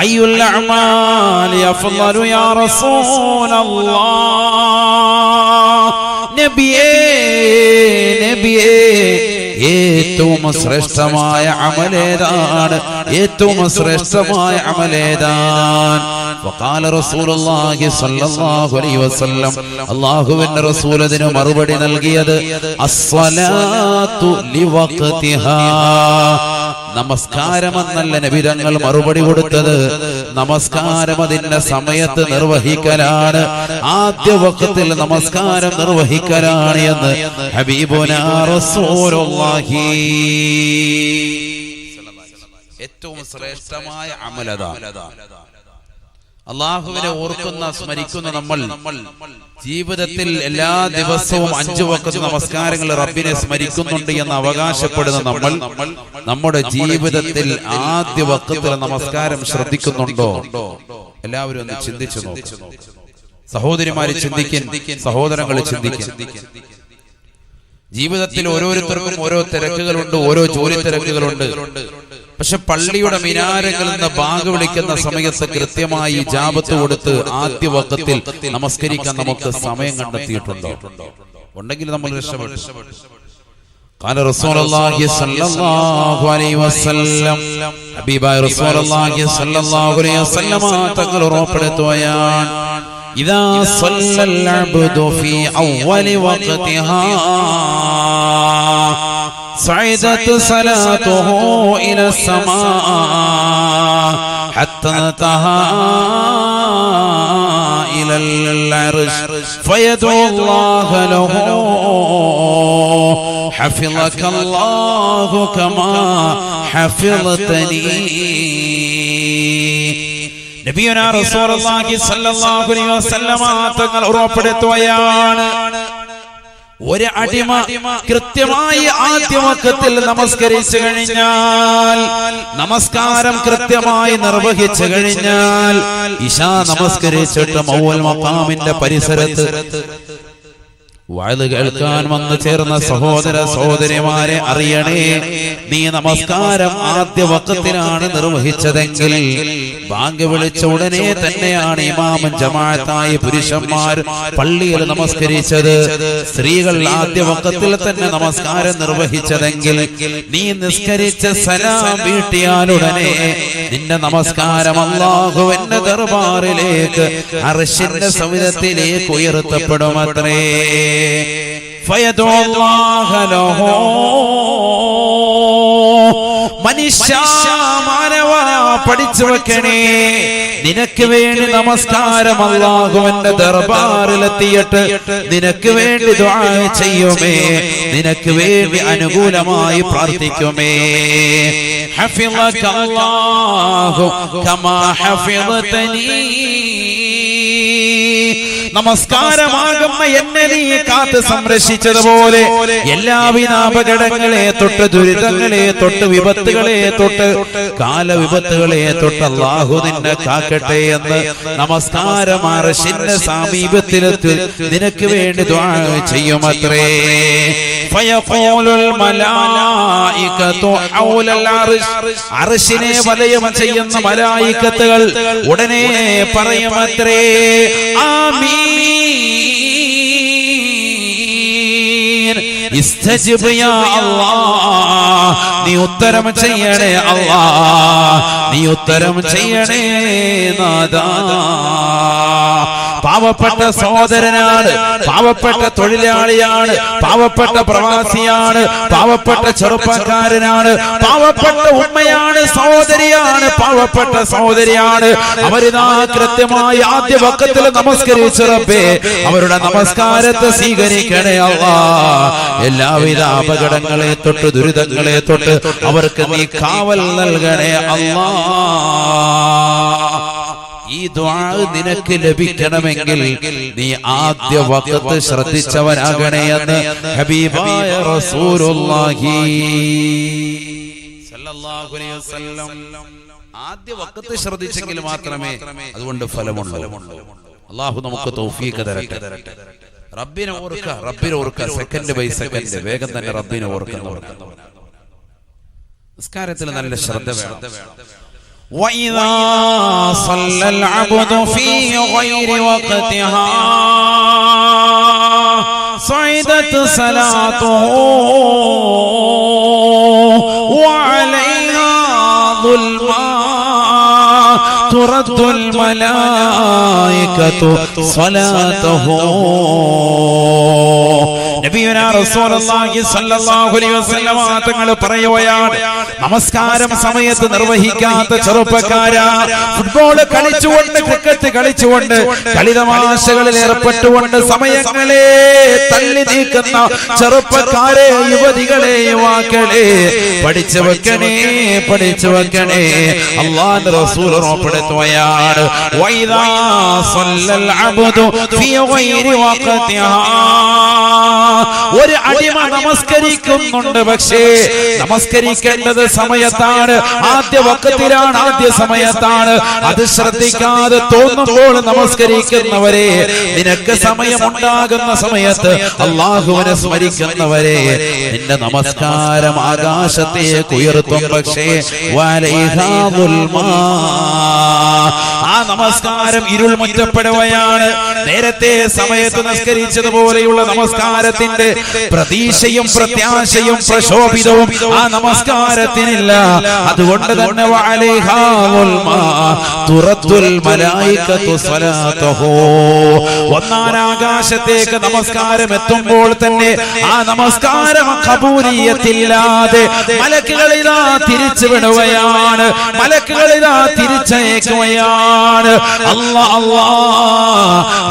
അയ്യുൽ അഅമാലി അഫ്ളലു യാ റസൂലല്ലാഹ്, നബിയേ നബിയേ ഏറ്റവും ശ്രേഷ്ഠമായ അമലേതാണ്, ഏറ്റവും ശ്രേഷ്ഠമായ അമലേതാണ്. വഖാല റസൂലുള്ളാഹി സ്വല്ലല്ലാഹു അലൈഹി വസല്ലം, അല്ലാഹുവിന്റെ റസൂൽ അതിന് മറുപടി നൽകിയത് അസ്സലാത്തു ലിവഖതിഹാ, നമസ്കാരം എന്നല്ല നബി തങ്ങൾ മറുപടി കൊടുത്തത്, നമസ്കാരം അതിന്റെ സമയത്ത് നിർവഹിക്കലാണ്, ആദ്യ വഖത്തിൽ നമസ്കാരം നിർവഹിക്കലാണ് എന്ന് ഹബീബുനാ റസൂലുള്ളാഹി. ഏറ്റവും ശ്രേഷ്ഠമായ അമലതാണ് അല്ലാഹുവിനെ ഓർക്കുന്ന സ്മരിക്കുന്ന നമ്മൾ ജീവിതത്തിൽ എല്ലാ ദിവസവും 5 വഖത്ത് നമസ്കാരങ്ങൾ റബ്ബിനെ സ്മരിക്കുന്നുണ്ട് എന്ന് അവകാശപ്പെടുന്ന നമ്മൾ നമ്മുടെ ജീവിതത്തിൽ ആദ്യ വഖത്തിൽ നമസ്കാരം ശ്രദ്ധിക്കുന്നുണ്ടോ? എല്ലാവരും ഒന്ന് ചിന്തിച്ചു നോക്കൂ. സഹോദരിമാര് ചിന്തിക്കും, സഹോദരങ്ങൾ ചിന്തിക്കും. ജീവിതത്തിൽ ഓരോരുത്തർക്കും ഓരോ തിരക്കുകളുണ്ട്, ഓരോ ജോലി തിരക്കുകളുണ്ട്. പക്ഷെ പള്ളിയുടെ മിനാരങ്ങളിൽ നിന്ന് ബാങ്ക് വിളിക്കുന്ന സമയത്ത് കൃത്യമായി ഇജാബത്ത് കൊടുത്ത് ആദ്യ വഖത്തിൽ നമസ്കരിക്കാൻ നമുക്ക് സമയം കണ്ടെത്തിയിട്ടുണ്ടോ? ഉണ്ടെങ്കിൽ നമ്മൾ രക്ഷപ്പെട്ടു. قال رسول الله صلى الله عليه وسلم, ഹബീബായ റസൂലുള്ളാഹി സ്വല്ലല്ലാഹു അലൈഹി വസല്ലം തങ്ങൾ ഉറപ്പെടുത്തുകയാണ്, إذا صلى العبد في أول وقتها صعدت صلاته إلى السماء حتى انتهى إلى العرش فيدعو الله له حفظك الله كما حفظتني. നബിയുനാ റസൂലുള്ളാഹി സ്വല്ലല്ലാഹു അലൈഹി വസല്ലം തങ്ങൾ ഉറപ്പെടുത്തുകയാണ്, ഒരു അടിമ കൃത്യമായി ആദ്യ വഖത്തിൽ നമസ്കരിച്ചു കഴിഞ്ഞാൽ, നമസ്കാരം കൃത്യമായി നിർവഹിച്ചു കഴിഞ്ഞാൽ, ഇശാ നമസ്കരിച്ചിട്ട് മൗൽ മഖാമിന്റെ പരിസരത്ത് വഅദ് കേൾക്കാൻ വന്നു ചേർന്ന സഹോദര സഹോദരിമാരെ അറിയണേ, നീ നമസ്കാരം ആദ്യ വഖത്തിലാണ് നിർവഹിച്ചതെങ്കിൽ ബാങ്ക് വിളിച്ച ഉടനെ തന്നെയാണ് ഇമാമും ജമാഅത്തായി പുരുഷന്മാർ പള്ളിയിൽ നമസ്കരിച്ചത്, സ്ത്രീകൾ ആദ്യ വഖത്തിൽ തന്നെ നമസ്കാരം നിർവഹിച്ചതെങ്കിൽ നീ നിസ്കരിച്ച സലാം വീട്ടിയാലുടനെ നിന്റെ നമസ്കാരം അല്ലാഹുവിന്റെ ദർബാറിലേക്ക് അർശിന്റെ സവിധത്തിലേക്ക് ഉയർത്തപ്പെടുമത്രേ. മനുഷ്യ മാനവ പഠിച്ചു വെക്കണേ, നിനക്ക് വേണ്ടി നമസ്കാരം അല്ലാഹുവിന്റെ ദർബാറിലെത്തിയിട്ട് നിനക്ക് വേണ്ടി ദുആ ചെയ്യുമേ, നിനക്ക് വേണ്ടി അനുകൂലമായി പ്രാർത്ഥിക്കുമേ. ഹഫിളക അല്ലാഹു കമാ ഹഫിളതനി, നമസ്കാരമാകുന്ന എന്നെ നീ കാത്ത് സംരക്ഷിച്ചതുപോലെ എല്ലാവിധ അപകടങ്ങളെ തൊട്ട്, ദുരിതങ്ങളെ തൊട്ട്, വിപത്തുകളെ തൊട്ട്, കാലവിപത്തുകളെ തൊട്ട് അല്ലാഹു നിന്നെ കാക്കട്ടെ എന്ന് നമസ്കാരം അർശിന്റെ സമീപത്തിലെത്തി നിനക്ക് വേണ്ടി ദുആ ചെയ്യുമത്രേ. ഫയഖൂലുൽ മലായികതു ഹൗലൽ അർശ്, അർശിനെ വലയം ചെയ്യുന്ന മലായികത്തുകൾ ഉടനെ പറയുമത്രേ, ആമീൻ ഇസ്തജിബ് യാ അല്ലാഹ്, നീ ഉത്തരം ചെയ്യണേ അല്ലാഹ്, നീ ഉത്തരം ചെയ്യണേ നാഥാ. പാവപ്പെട്ട സഹോദരനാണ്, പാവപ്പെട്ട തൊഴിലാളിയാണ്, പാവപ്പെട്ട പ്രവാസിയാണ്, പാവപ്പെട്ട ചെറുപ്പക്കാരനാണ്, പാവപ്പെട്ട ഉമ്മയാണ്, സഹോദരിയാണ്, പാവപ്പെട്ട സഹോദരിയാണ്. അവരിതാ കൃത്യമായി ആദ്യ വഖത്തിൽ നമസ്കരിച്ചു റബ്ബേ, അവരുടെ നമസ്കാരത്തെ സ്വീകരിക്കണേ അല്ലാഹ്. എല്ലാവിധ അപകടങ്ങളെ തൊട്ട്, ദുരിതങ്ങളെ തൊട്ട് അവർക്ക് നീ കാവൽ നൽകണേ അല്ലാഹ്. ഈ ദുആ നിനക്ക് ലഭിക്കണമെങ്കിൽ നീ ആദ്യ വഖത്ത് ശ്രദ്ധിച്ചവനാകണേ എന്ന് ഹബീബായ റസൂലുള്ളാഹി സ്വല്ലല്ലാഹു അലൈഹി വസല്ലം. ആദ്യ വഖത്ത് ശ്രദ്ധിച്ചെങ്കിൽ മാത്രമേ അതുകൊണ്ട് ഫലമുള്ളൂ. അല്ലാഹു നമുക്ക് തൗഫീഖ് തരട്ടെ. റബ്ബിനെ ഓർക്കുക, റബ്ബിനെ ഓർക്കുക, സെക്കൻഡ് ബൈ സെക്കൻഡ് വേഗം തന്നെ റബ്ബിനെ ഓർക്കുന്നവർ. നിസ്കാരത്തിൽ നല്ല ശ്രദ്ധ വേണം. وإذا صلى العبد في غير وقتها صعدت صلاته وعليها ظلما ترد الملائكة صلاته. നബിയുനാ റസൂലുള്ളാഹി സ്വല്ലല്ലാഹു അലൈഹി വസല്ലം തങ്ങൾ പറയുകയാണ്, നമസ്കാരം സമയത്ത് നിർവഹിക്കാത്ത ചെറുപ്പക്കാരാ, ഫുട്ബോൾ കളിച്ചുകൊണ്ട് ക്രിക്കറ്റ് കളിച്ചുകൊണ്ട് കളിതമാശകളിൽ ഏർപ്പെട്ടുകൊണ്ട് സമയങ്ങളെ തള്ളി നീക്കുന്ന ചെറുപ്പക്കാരെ, യുവതികളെ, യുവാക്കളെ, പഠിച്ചു വെക്കണേ, പഠിച്ചു വെക്കണേ. അല്ലാഹുവിന്റെ റസൂൽ ഉറപ്പെടുത്തുകയാണ്, വൈദാ സല്ലൽ അബ്ദു ഫീ ഗൈരി വഖതിഹാ. ഒരു അടിമ നമസ്കരിക്കുന്നുണ്ട്, പക്ഷേ നമസ്കരിക്കേണ്ടത് സമയത്താണ്, ആദ്യ വഖത്തിലാണ്, ആദ്യ സമയത്താണ്. അത് ശ്രദ്ധിക്കാതെ തോന്നുമ്പോൾ നമസ്കരിക്കുന്നവരെ, നിനക്ക് സമയമുണ്ടാകുന്ന സമയത്ത് അല്ലാഹുവിനെ സ്മരിക്കുന്നവരെ, നിന്റെ നമസ്കാരം ആകാശത്തേക്ക് ഉയർത്തും, പക്ഷേ ആ നമസ്കാരം ഇരുൾ മുറ്റപ്പെടുകയാണ്. നേരത്തെ സമയത്ത് നിസ്കരിച്ചതുപോലെയുള്ള നമസ്കാരത്തിന്റെ പ്രതീക്ഷയും പ്രത്യാശയും പ്രശോഭിതവും ആ നമസ്കാരത്തിനില്ല. അതുകൊണ്ട് തന്നെ ഒന്നാനാകാശത്തേക്ക് നമസ്കാരം എത്തുമ്പോൾ തന്നെ ആ നമസ്കാരം ഖബൂലിയത്തില്ലാതെ മലക്കുകളിതാ തിരിച്ചു വിടുകയാണ്, മലക്കുകളിതാ തിരിച്ചയക്കുകയാണ്.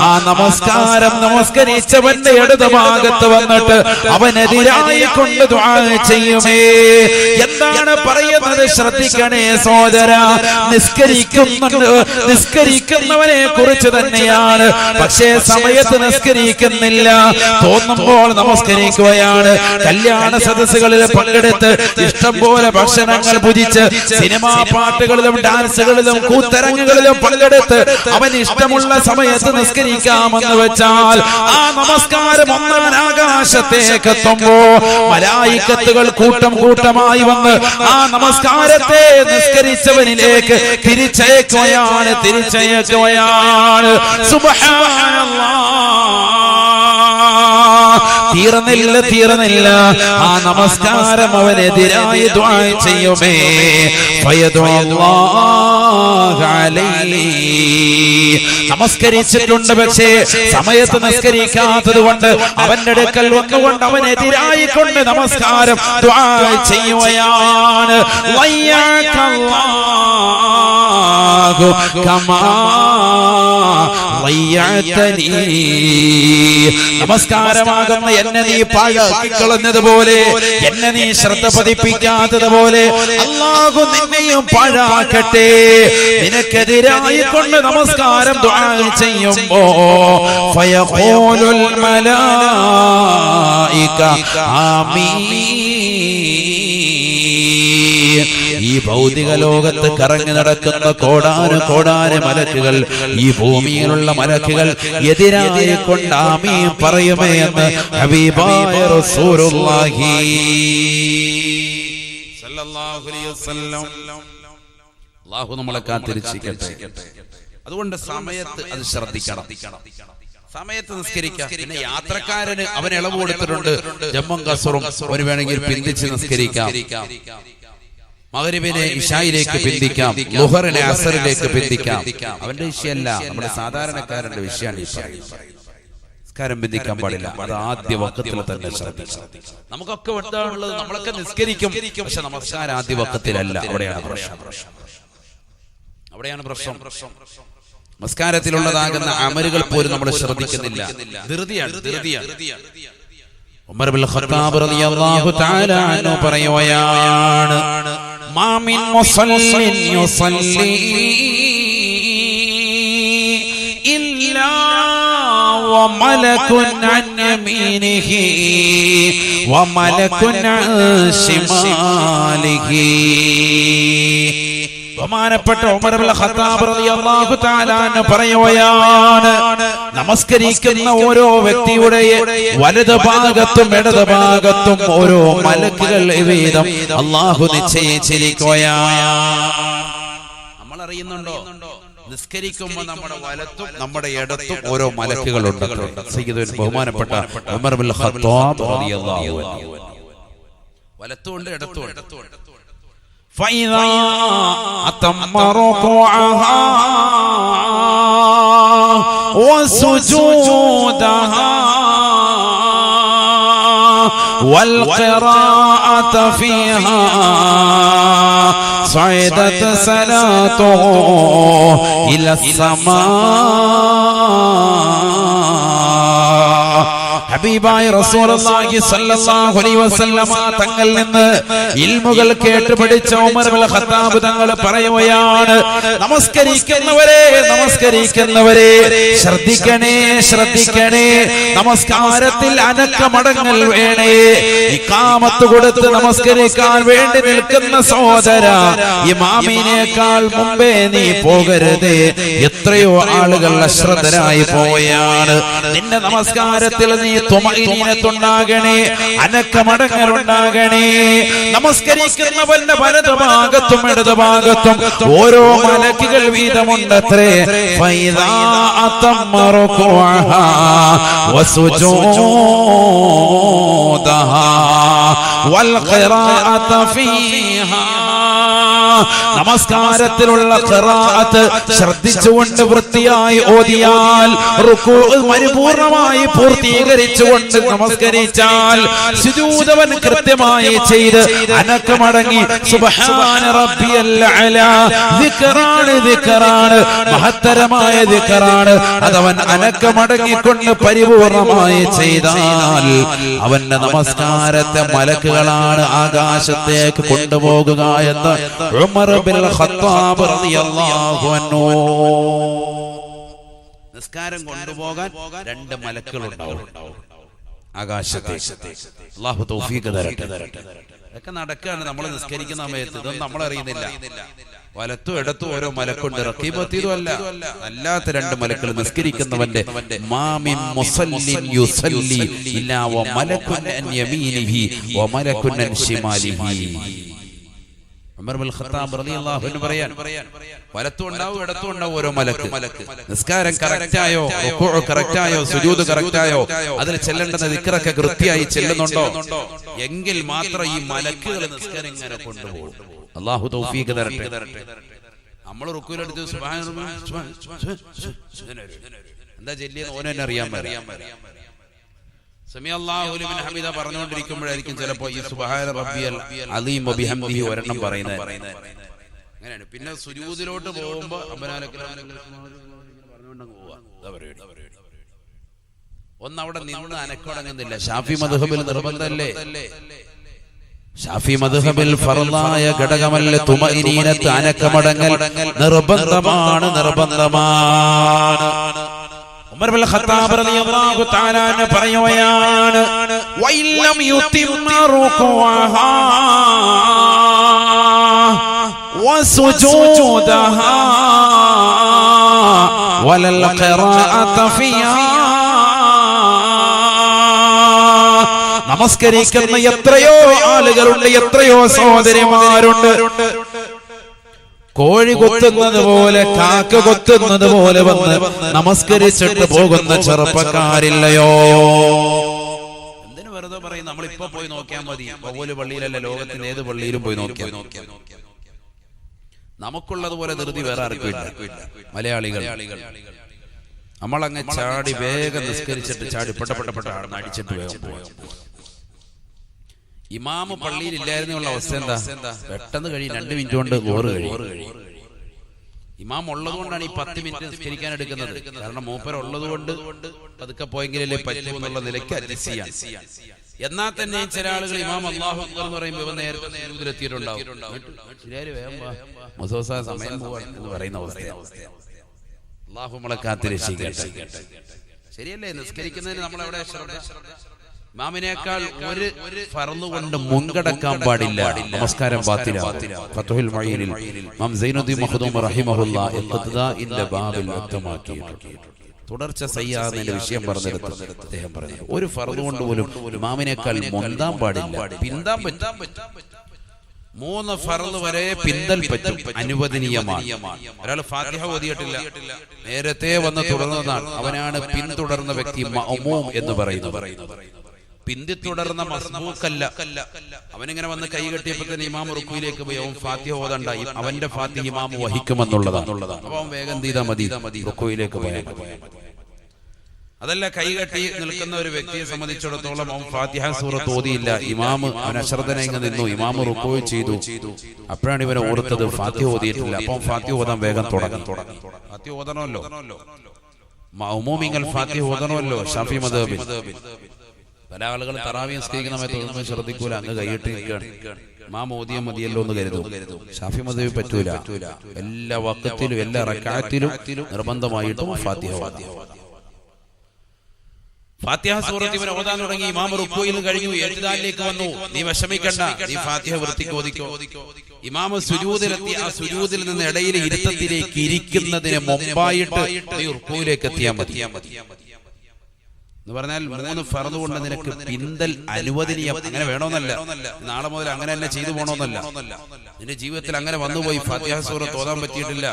ആ നമസ്കാരം നമസ്കരിച്ചവന്റെ ഇടത് ഭാഗത്ത് വന്നിട്ട് അവനെതിരായി കൊണ്ട് ദുആ ചെയ്യുമേ. എന്താണ് പറയുന്നത്? ശ്രദ്ധിക്കണേ സഹോദര, നിസ്കരിക്കുന്നവനെ കുറിച്ച് തന്നെയാണ്. പക്ഷേ സമയത്ത് നിസ്കരിക്കുന്നില്ല, തോന്നുമ്പോൾ നമസ്കരിക്കുകയാണ്. കല്യാണ സദസ്സുകളിൽ പങ്കെടുത്ത് ഇഷ്ടം പോലെ ഭക്ഷണങ്ങൾ ഭുജിച്ച് സിനിമാ പാട്ടുകളിലും ഡാൻസുകളിലും കൂത്തരങ്ങുകളിലും പങ്കെടുത്ത് അവൻ ഇഷ്ടമുള്ള സമയത്ത് നിസ്കരിക്കാമെന്ന് വെച്ചാൽ ആ നമസ്കാരം ഒന്നാം ആകാശത്തേക്ക് എത്തുമ്പോ മലായിക്കത്തുകൾ കൂട്ടം കൂട്ടമായി വന്ന് ആ നമസ്കാരത്തെ നിസ്കരിച്ചവനിലേക്ക് തിരിച്ചയക്കുകയാണ്, തിരിച്ചയക്കുകയാണ്. സുബ്ഹാനല്ലാഹ്. തീർന്നില്ല ആ നമസ്കാരം അവനെതിരായി ദുആ ചെയ്യുമേ. നമസ്കരിച്ചിട്ടുണ്ട്, പക്ഷേ സമയത്ത് നിസ്കരിക്കാത്തത് കൊണ്ട് അവന്റെ അടുക്കൽ വന്നുകൊണ്ട് അവനെതിരായി കൊണ്ട് നമസ്കാരം ദുആ ചെയ്യുകയാണ്. നമസ്കാരമാകുന്ന എന്നെ നീ പാഴാക്കി കളഞ്ഞതുപോലെ, എന്നെ നീ ശ്രദ്ധ പതിപ്പിക്കാത്തതുപോലെ അല്ലാഹു നിന്നെയും പാഴാക്കട്ടെ. നിനക്കെതിരായി കൊണ്ട് നമസ്കാരം ദുആ ചെയ്യുമ്പോ ഫയഖൂലുൽ മലായിക ആമീൻ. ഈ ഭൗതിക ലോകത്ത് കറങ്ങി നടക്കുന്ന കോടാന മലക്കുകൾ, ഈ ഭൂമിയിലുള്ള മലക്കുകൾ എതിരായി കൊണ്ട് ആമീൻ പറയുമേ എന്ന് ഹബീബായ റസൂലുള്ളാഹി സ്വല്ലല്ലാഹു അലൈഹി വസല്ലം. അല്ലാഹു നമ്മളെ കാത്തിരക്ഷിക്കട്ടെ. അതുകൊണ്ട് സമയത്ത് അത് ശ്രദ്ധിക്കണം, സമയത്ത് നിസ്കരിക്കാം. പിന്നെ യാത്രക്കാരന് അവൻ ഇളവ് കൊടുത്തിട്ടുണ്ട്, ജമ്മും കസറും അവന് വേണമെങ്കിൽ പിന്തിച്ച് നിസ്കരിക്കാം. മഗ്രിബിനെ ഇശായിലേക്ക് പിന്തിക്കാം, ളുഹറിനെ അസറിലേക്ക് പിന്തിക്കാം. അവന്റെ വിഷയമല്ല, നമ്മുടെ സാധാരണക്കാരന്റെ വിഷയമാണ്. നിസ്കാരം പിന്തിക്കാൻ പാടില്ല, അത് ആദ്യ വഖത്തിൽ തന്നെ ശ്രദ്ധിക്കണം. നമുക്കൊക്കെ എന്താണുള്ളത്, നമ്മളൊക്കെ നിസ്കരിക്കും, പക്ഷെ നമസ്കാരം ആദ്യ വഖത്തിലല്ല. അവിടെയാണ് പ്രശ്നം. നമസ്കാരത്തിലുള്ളതാകുന്ന അമലുകൾ പോലും നമ്മൾ ശ്രദ്ധിക്കുന്നില്ല. ധൃതിയാണ്. ഉമർ ഇബ്നുൽ ഖത്താബ് റളിയല്ലാഹു തആല അൻഹു പറയുകയാണ്, മാ മിൻ മുസല്ലിൻ യുസല്ലി ഇല്ലാ വമലകുൻ അൻ യമീനിഹി വമലകുൻ അൻ ശിമാലിഹി. ബഹുമാനപ്പെട്ട ഉമർ ഇബ്നുൽ ഖത്താബ് റളിയല്ലാഹു തആല അൻഹു പറയുകയാണ്, നമസ്കരിക്കുന്ന ഓരോ വ്യക്തിയുടെ വലത് ഭാഗത്തും ഇടത് ഭാഗത്തും ഓരോ മലക്കുകൾ വീതം അല്ലാഹു നിശ്ചയിച്ചിരിക്കുകയാണ്. അറിയുന്നുണ്ടോ? നിസ്കരിക്കുമ്പോൾ നമ്മുടെ വലത്തും നമ്മുടെ ഇടത്തും ഓരോ മലക്കുകളുണ്ട്. സയ്യിദുൽ ബഹുമാനപ്പെട്ട ഉമർ ബിൻ ഖത്താബ് റളിയല്ലാഹു അൻഹു വലത്തുണ്ട് ഇടത്തുണ്ട്. ഫൈദാ അതമ്മ റുകൂഅഹാ വസുജൂദഹാ والقراءة فيها صعدت صلاته إلى السماء. ഹബീബായ റസൂലുള്ളാഹി സ്വല്ലല്ലാഹു അലൈഹി വസല്ലമ തങ്ങളിൽ നിന്ന് ഇൽമുകൾ കേട്ട് പഠിച്ച ഉമർ ഇബ്നുൽ ഖത്താബ് തങ്ങൾ പറയുകയാണ്, നമസ്കരിക്കുന്നവരെ ശ്രദ്ധിക്കണേ, നമസ്കാരത്തിൽ അനക്കമടങ്ങൽ വേണേ. ഇഖാമത്ത് കൊടുത്ത് നമസ്കരിക്കാൻ വേണ്ടി നിൽക്കുന്ന സഹോദര, ഇമാമിനേക്കാൾ മുമ്പേ നീ പോകരുത്. എത്രയോ ആളുകൾ അശ്രദ്ധരായി പോവുകയാണ്. നിന്റെ നമസ്കാരത്തിൽ നീ തുമഈനത്തുണ്ടാകണേ, അനക്കമടങ്ങലുണ്ടാകണേ. നമസ്കരിക്കുന്നവന്റെ വലതുഭാഗത്തും ഇടതുഭാഗത്തും ഓരോ മലക്കുകൾ വീതമുണ്ടത്രേ. ഫൈദാ അതമ്മ റുകൂഅഹാ വസുജൂദഹാ വൽഖിറാഅത ഫീഹാ. നമസ്കാരത്തിലുള്ള ഖിറാഅത്ത് ശ്രദ്ധിച്ചുകൊണ്ട് വൃത്തിയായി ഓതിയാൽ, റുകൂ പരിപൂർണമായി പൂർത്തീകരിച്ചുകൊണ്ട് നമസ്കരിച്ചാൽ, സുജൂദവൻ കൃത്യമായി ചെയ്ത് അനക്കമടങ്ങി സുബ്ഹാന റബ്ബിയൽ അലാ, ദിക്റാണ് മഹത്തരമായ ദിക്റാണ്, അതവൻ അനക്കമടങ്ങിക്കൊണ്ട് പരിപൂർണമായി ചെയ്താൽ അവന്റെ നമസ്കാരത്തെ മലക്കുകളാണ് ആകാശത്തേക്ക് കൊണ്ടുപോകുക എന്ന് ഉമർ ഇബ്നുൽ ഖത്താബ് റളിയല്ലാഹു അൻഹു. നിസ്കാരം കൊണ്ടുപോകാൻ 2 മലക്കുകളുണ്ടാവും ആകാശത്തേക്ക്. അല്ലാഹു തൗഫീഖ് തരട്ടെ. ഇതൊക്കെ നടക്കുകയാണ് നമ്മൾ നിസ്കരിക്കുന്ന സമയത്ത്. ഇതൊന്നും നമ്മളറിയുന്നില്ല. വലത്തും ഇടത്തും ഓരോ മലക്കുണ്ട്. റഖീബത്തീതും അല്ല, അല്ലാത്ത 2 മലക്കുകൾ. നിസ്കരിക്കുന്നവന്റെ മാമിൻ മുസല്ലിൻ യുസല്ലി ഇല്ലാ വമലകുൻ അൻ യമീനിഹി വമലകുൻ അൻ ശിമാലിഹി. ഉമർ ഇബ്നുൽ ഖത്താബ് റളിയല്ലാഹു അൻഹു പറയാൻ, വലത്തും ഉണ്ടാവും ഇടത്തും ഉണ്ടാവും ഓരോ മലക്ക്. നിസ്കാരം കറക്റ്റായോ, റുകൂഉ കറക്റ്റായോ, സുജൂദ് കറക്റ്റായോ, അതിൽ ചെല്ലേണ്ടുന്ന ദിക്റൊക്കെ കൃത്യമായി ചെല്ലുന്നുണ്ടോ എങ്കിൽ മാത്രം ഈ മലക്കുകൾ നിസ്കാരം ഇങ്ങനെ കൊണ്ടുപോകും. അല്ലാഹു തൗഫീഖ് തരട്ടെ. നമ്മൾ റുകൂഇലെടുത്ത് സുബ്ഹാനല്ലാഹ് എന്താ ചൊല്ലിയെന്ന് ഓനെ അറിയാൻ പറ്റും. സമിഅല്ലാഹു ലിമൻ ഹമിദ പറഞ്ഞുകൊണ്ടിരിക്കുമ്പോഴായിരിക്കും ചിലപ്പോൾ ഈ സുബ്ഹാന റബ്ബിയൽ അലീം വബിഹംദിഹി ഒരെണ്ണം പറയുന്നത്. അങ്ങനെയാണ്. പിന്നെ സുജൂദിലോട്ട് പോകുമ്പോൾ ഒന്നവിടെ നിന്ന് അനക്കടങ്ങുന്നില്ല. ഷാഫി മദ്ഹബിൽ നിർബന്ധമല്ലേ? ഷാഫി മദ്ഹബിൽ ഫർളായ ഘടകമല്ലേ തുമഇനീനത്ത്, അനക്കമടങ്ങൽ നിർബന്ധമാണ്. ഉമർ ഇബ്നുൽ ഖത്താബ് റളിയല്ലാഹു തആല അൻഹു പറയുകയാണ്, വഇല്ലം യുതിമ്മ റുകൂഅഹാ വസുജൂദഹാ വലൽ ഖിറാഅത ഫിഹാ. നമസ്കരിക്കുന്ന എത്രയോ ആളുകളുണ്ട്, എത്രയോ സഹോദരിമാരുണ്ട്. കോഴി കൊത്തുന്നത് പോലെ, കാക്ക കൊത്തുന്നത് പോലെ വന്ന് നമസ്കരിച്ചിട്ട് പോകുന്ന ചെറുപ്പക്കാരില്ലയോ? എന്തിനു വെറുതെ പറയും? നമ്മളിപ്പോ പോയി നോക്കിയാൽ മതി. പൗല് പള്ളിയിലല്ല, ലോകത്തിന് ഏത് പള്ളിയിലും പോയി നോക്കിയാൽ നമുക്കുള്ളതുപോലെ ധൃതി വേറെ ആർക്കും ഇല്ല. മലയാളികൾ നമ്മളങ്ങ് ചാടി വേഗം നിസ്കരിച്ചിട്ട് ചാടി പെട്ടപ്പെട്ട അടിച്ചിട്ട് വേഗം പോകാം. ഇമാമ് പള്ളിയിൽ ഇല്ലായിരുന്നുള്ള അവസ്ഥ എന്താ? പെട്ടെന്ന് കഴിയും, 2 മിനിറ്റ് കൊണ്ട് ഗോറ് കഴിയും. ഇമാം ഉള്ളത് കൊണ്ടാണ് ഈ 10 മിനിറ്റ് നിസ്കരിക്കാൻ എടുക്കുന്നത്. കാരണം മൂപ്പർ ഉള്ളത് കൊണ്ട് പതുക്കെ പോയെങ്കിലല്ലേ പറ്റൂ എന്നുള്ള നിലയ്ക്ക് അഡ്ജസ്റ്റ് ചെയ്യാൻ. എന്നാൽ തന്നെ ചില ആളുകൾ ഇമാം അല്ലാഹു അക്ബർ എന്ന് പറയുമ്പോൾ നേരത്തെ എത്തിയിട്ടുണ്ടാവും. സമയം പോവാൻ എന്ന് പറയുന്ന അവസ്ഥ. അല്ലാഹു നമ്മളെ കാത്തിരക്ഷിക്കട്ടെ. ശരിയല്ലേ? നിസ്കരിക്കുന്നതിന് നമ്മളെവിടെ ഇമാമിനേക്കാൾ ഒരു ഫർള് കൊണ്ട് മുൻകടക്കാൻ പാടില്ല. നമസ്കാരം ബാത്തിലാണ്. ഫത്ഹുൽ മുഈനിൽ ഇമാം സൈനുദ്ദീൻ മഖ്ദൂം റഹിമഹുല്ലാഹ് ഇഖ്തിദാഇന്റെ ബാബിൽ വ്യക്തമാക്കിയിട്ടുണ്ട്. തുടർച്ച സയ്യാദിന്റെ വിഷയം പറഞ്ഞെടുത്ത് അദ്ദേഹം പറഞ്ഞു, ഒരു ഫർള് കൊണ്ട് പോലും ഇമാമിനേക്കാൾ മുന്താൻ പാടില്ല, പിന്താൻ പറ്റും. 3 ഫർള് വരെ പിന്തൽ പറ്റും, അനുവദനീയമാണ്. ഒരാൾ ഫാത്തിഹ ഓതിയിട്ടില്ല, നേരത്തെ വന്ന് തുടർന്നതാണ്, അവനാണ് പിന്തുടർന്ന വ്യക്തി മഅ്മൂം എന്ന് പറയുന്നത്. പിന്തുടർന്ന മസ്ബൂക്കല്ല. അവനിങ്ങനെ വന്ന് കൈ കെട്ടിയപ്പോൾ തന്നെ ഇമാം റുക്കൂയിലേക്ക് പോയി, അവൻ ഫാത്തിഹ ഓതണ്ടായി, അവന്റെ ഫാത്തിഹ ഇമാം വഹിക്കുമെന്നുള്ളതാണ്. അപ്പൊ അവൻ വേഗം തീതാ മതി, റുക്കൂയിലേക്ക് പോയാൽ. അതല്ല, കൈകെട്ടി നിൽക്കുന്ന ഒരു വ്യക്തിയെ സംബന്ധിച്ചിടത്തോളം അവൻ ഫാത്തിഹ സൂറത്ത് ഓതിയില്ല, ഇമാമ് അവൻ അശ്രദ്ധനായി നിന്നു, ഇമാമ് റുക്കൂ ചെയ്തു. അപ്പോഴാണ് ഇവനെ ഓർത്തത് ഫാത്തിഹ ഓതിയിട്ടില്ല. അപ്പം ഫാത്തിഹ ഓതാൻ വേഗം തുടങ്ങും. ഫാത്തിഹ ഓതണമല്ലോ, മഅ്മൂമിങ്ങൾ ഫാത്തിഹ ഓതണമല്ലോ. ഷാഫി മദ്ഹബിൽ പല ആളുകളും തറാവീഹ് നിസ്കരിക്കുന്ന സമയത്ത് ശ്രദ്ധിക്കൂല, അങ്ങ് കൈയിട്ട് നിൽക്കുകയാണ്, ഇമാം ഓതിയ മതിയല്ലോ എന്ന് കരുതും. ഷാഫി മദ്ഹബിൽ പറ്റൂല. എല്ലാ വഖത്തിലും എല്ലാ റക്അത്തിലും നിർബന്ധമായിട്ടും ഫാത്തിഹ ഓതണം. ഫാത്തിഹ സൂറത്ത് ഇവൻ ഓതാൻ തുടങ്ങി, ഇമാം റുക്കൂയിൽ കഴിഞ്ഞു, ഇഅ്തിദാലിലേക്ക് വന്നു. നീ വിഷമിക്കണ്ട, നീ ഫാത്തിഹ വൃത്തിക്ക് ഓതിക്കോ. ഇമാം സുജൂദിലെത്തി, ആ സുജൂദിൽ നിന്ന് ഇടയിൽ ഇരുത്തത്തിലേക്ക് ഇരിക്കുന്നതിന് മുമ്പായിട്ട് നീ റുക്കൂയിലേക്ക് എത്തിയാൽ മതി എന്ന് പറഞ്ഞാൽ 3 ഫർള് കൊണ്ട് നിനക്ക് പിന്തൽ അനുവദനീയം. അങ്ങനെ വേണമെന്നല്ല, നാളെ മുതൽ അങ്ങനെ തന്നെ ചെയ്തു പോകണമെന്നല്ല. നിന്റെ ജീവിതത്തിൽ അങ്ങനെ വന്നുപോയി, ഫാത്തിഹ സൂറത്ത് ഓതാൻ പറ്റിയിട്ടില്ല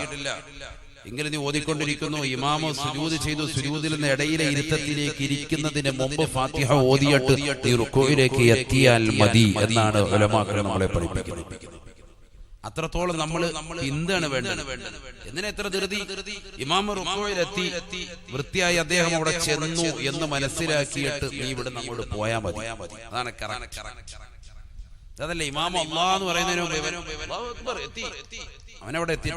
എങ്കിലും നീ ഓതിക്കൊണ്ടിരിക്കുന്നു, ഇമാമ് സുജൂദ് ചെയ്തു, സുജൂദിൽ നിന്ന് ഇടയിലെ ഇരുത്തത്തിലേക്ക് ഇരിക്കുന്നതിന് മുമ്പ് ഫാത്തിഹ ഓതിയിട്ട് നീ റുക്കൂയിലേക്ക് എത്തിയാൽ മതി എന്നാണ് ഉലമാക്കൾ നമ്മളെ പഠിപ്പിക്കുന്നത്. അത്രത്തോളം നമ്മൾ പിന്താണ് വേണ്ടത്. എന്തിനാ എത്ര ധൃതി? ഇമാം റുക്കൂയിലെത്തി, വൃത്തിയായി അദ്ദേഹം അവിടെ ചെന്നു എന്ന് മനസ്സിലാക്കിയിട്ട് നീ ഇവിടെ നമ്മോട് പോയാൽ മതി. അതാണ് അതല്ലേ ഇമാം അല്ലാഹ് എന്ന് പറയുന്നതിന് മുമ്പ് അവനവിടെ എത്തി.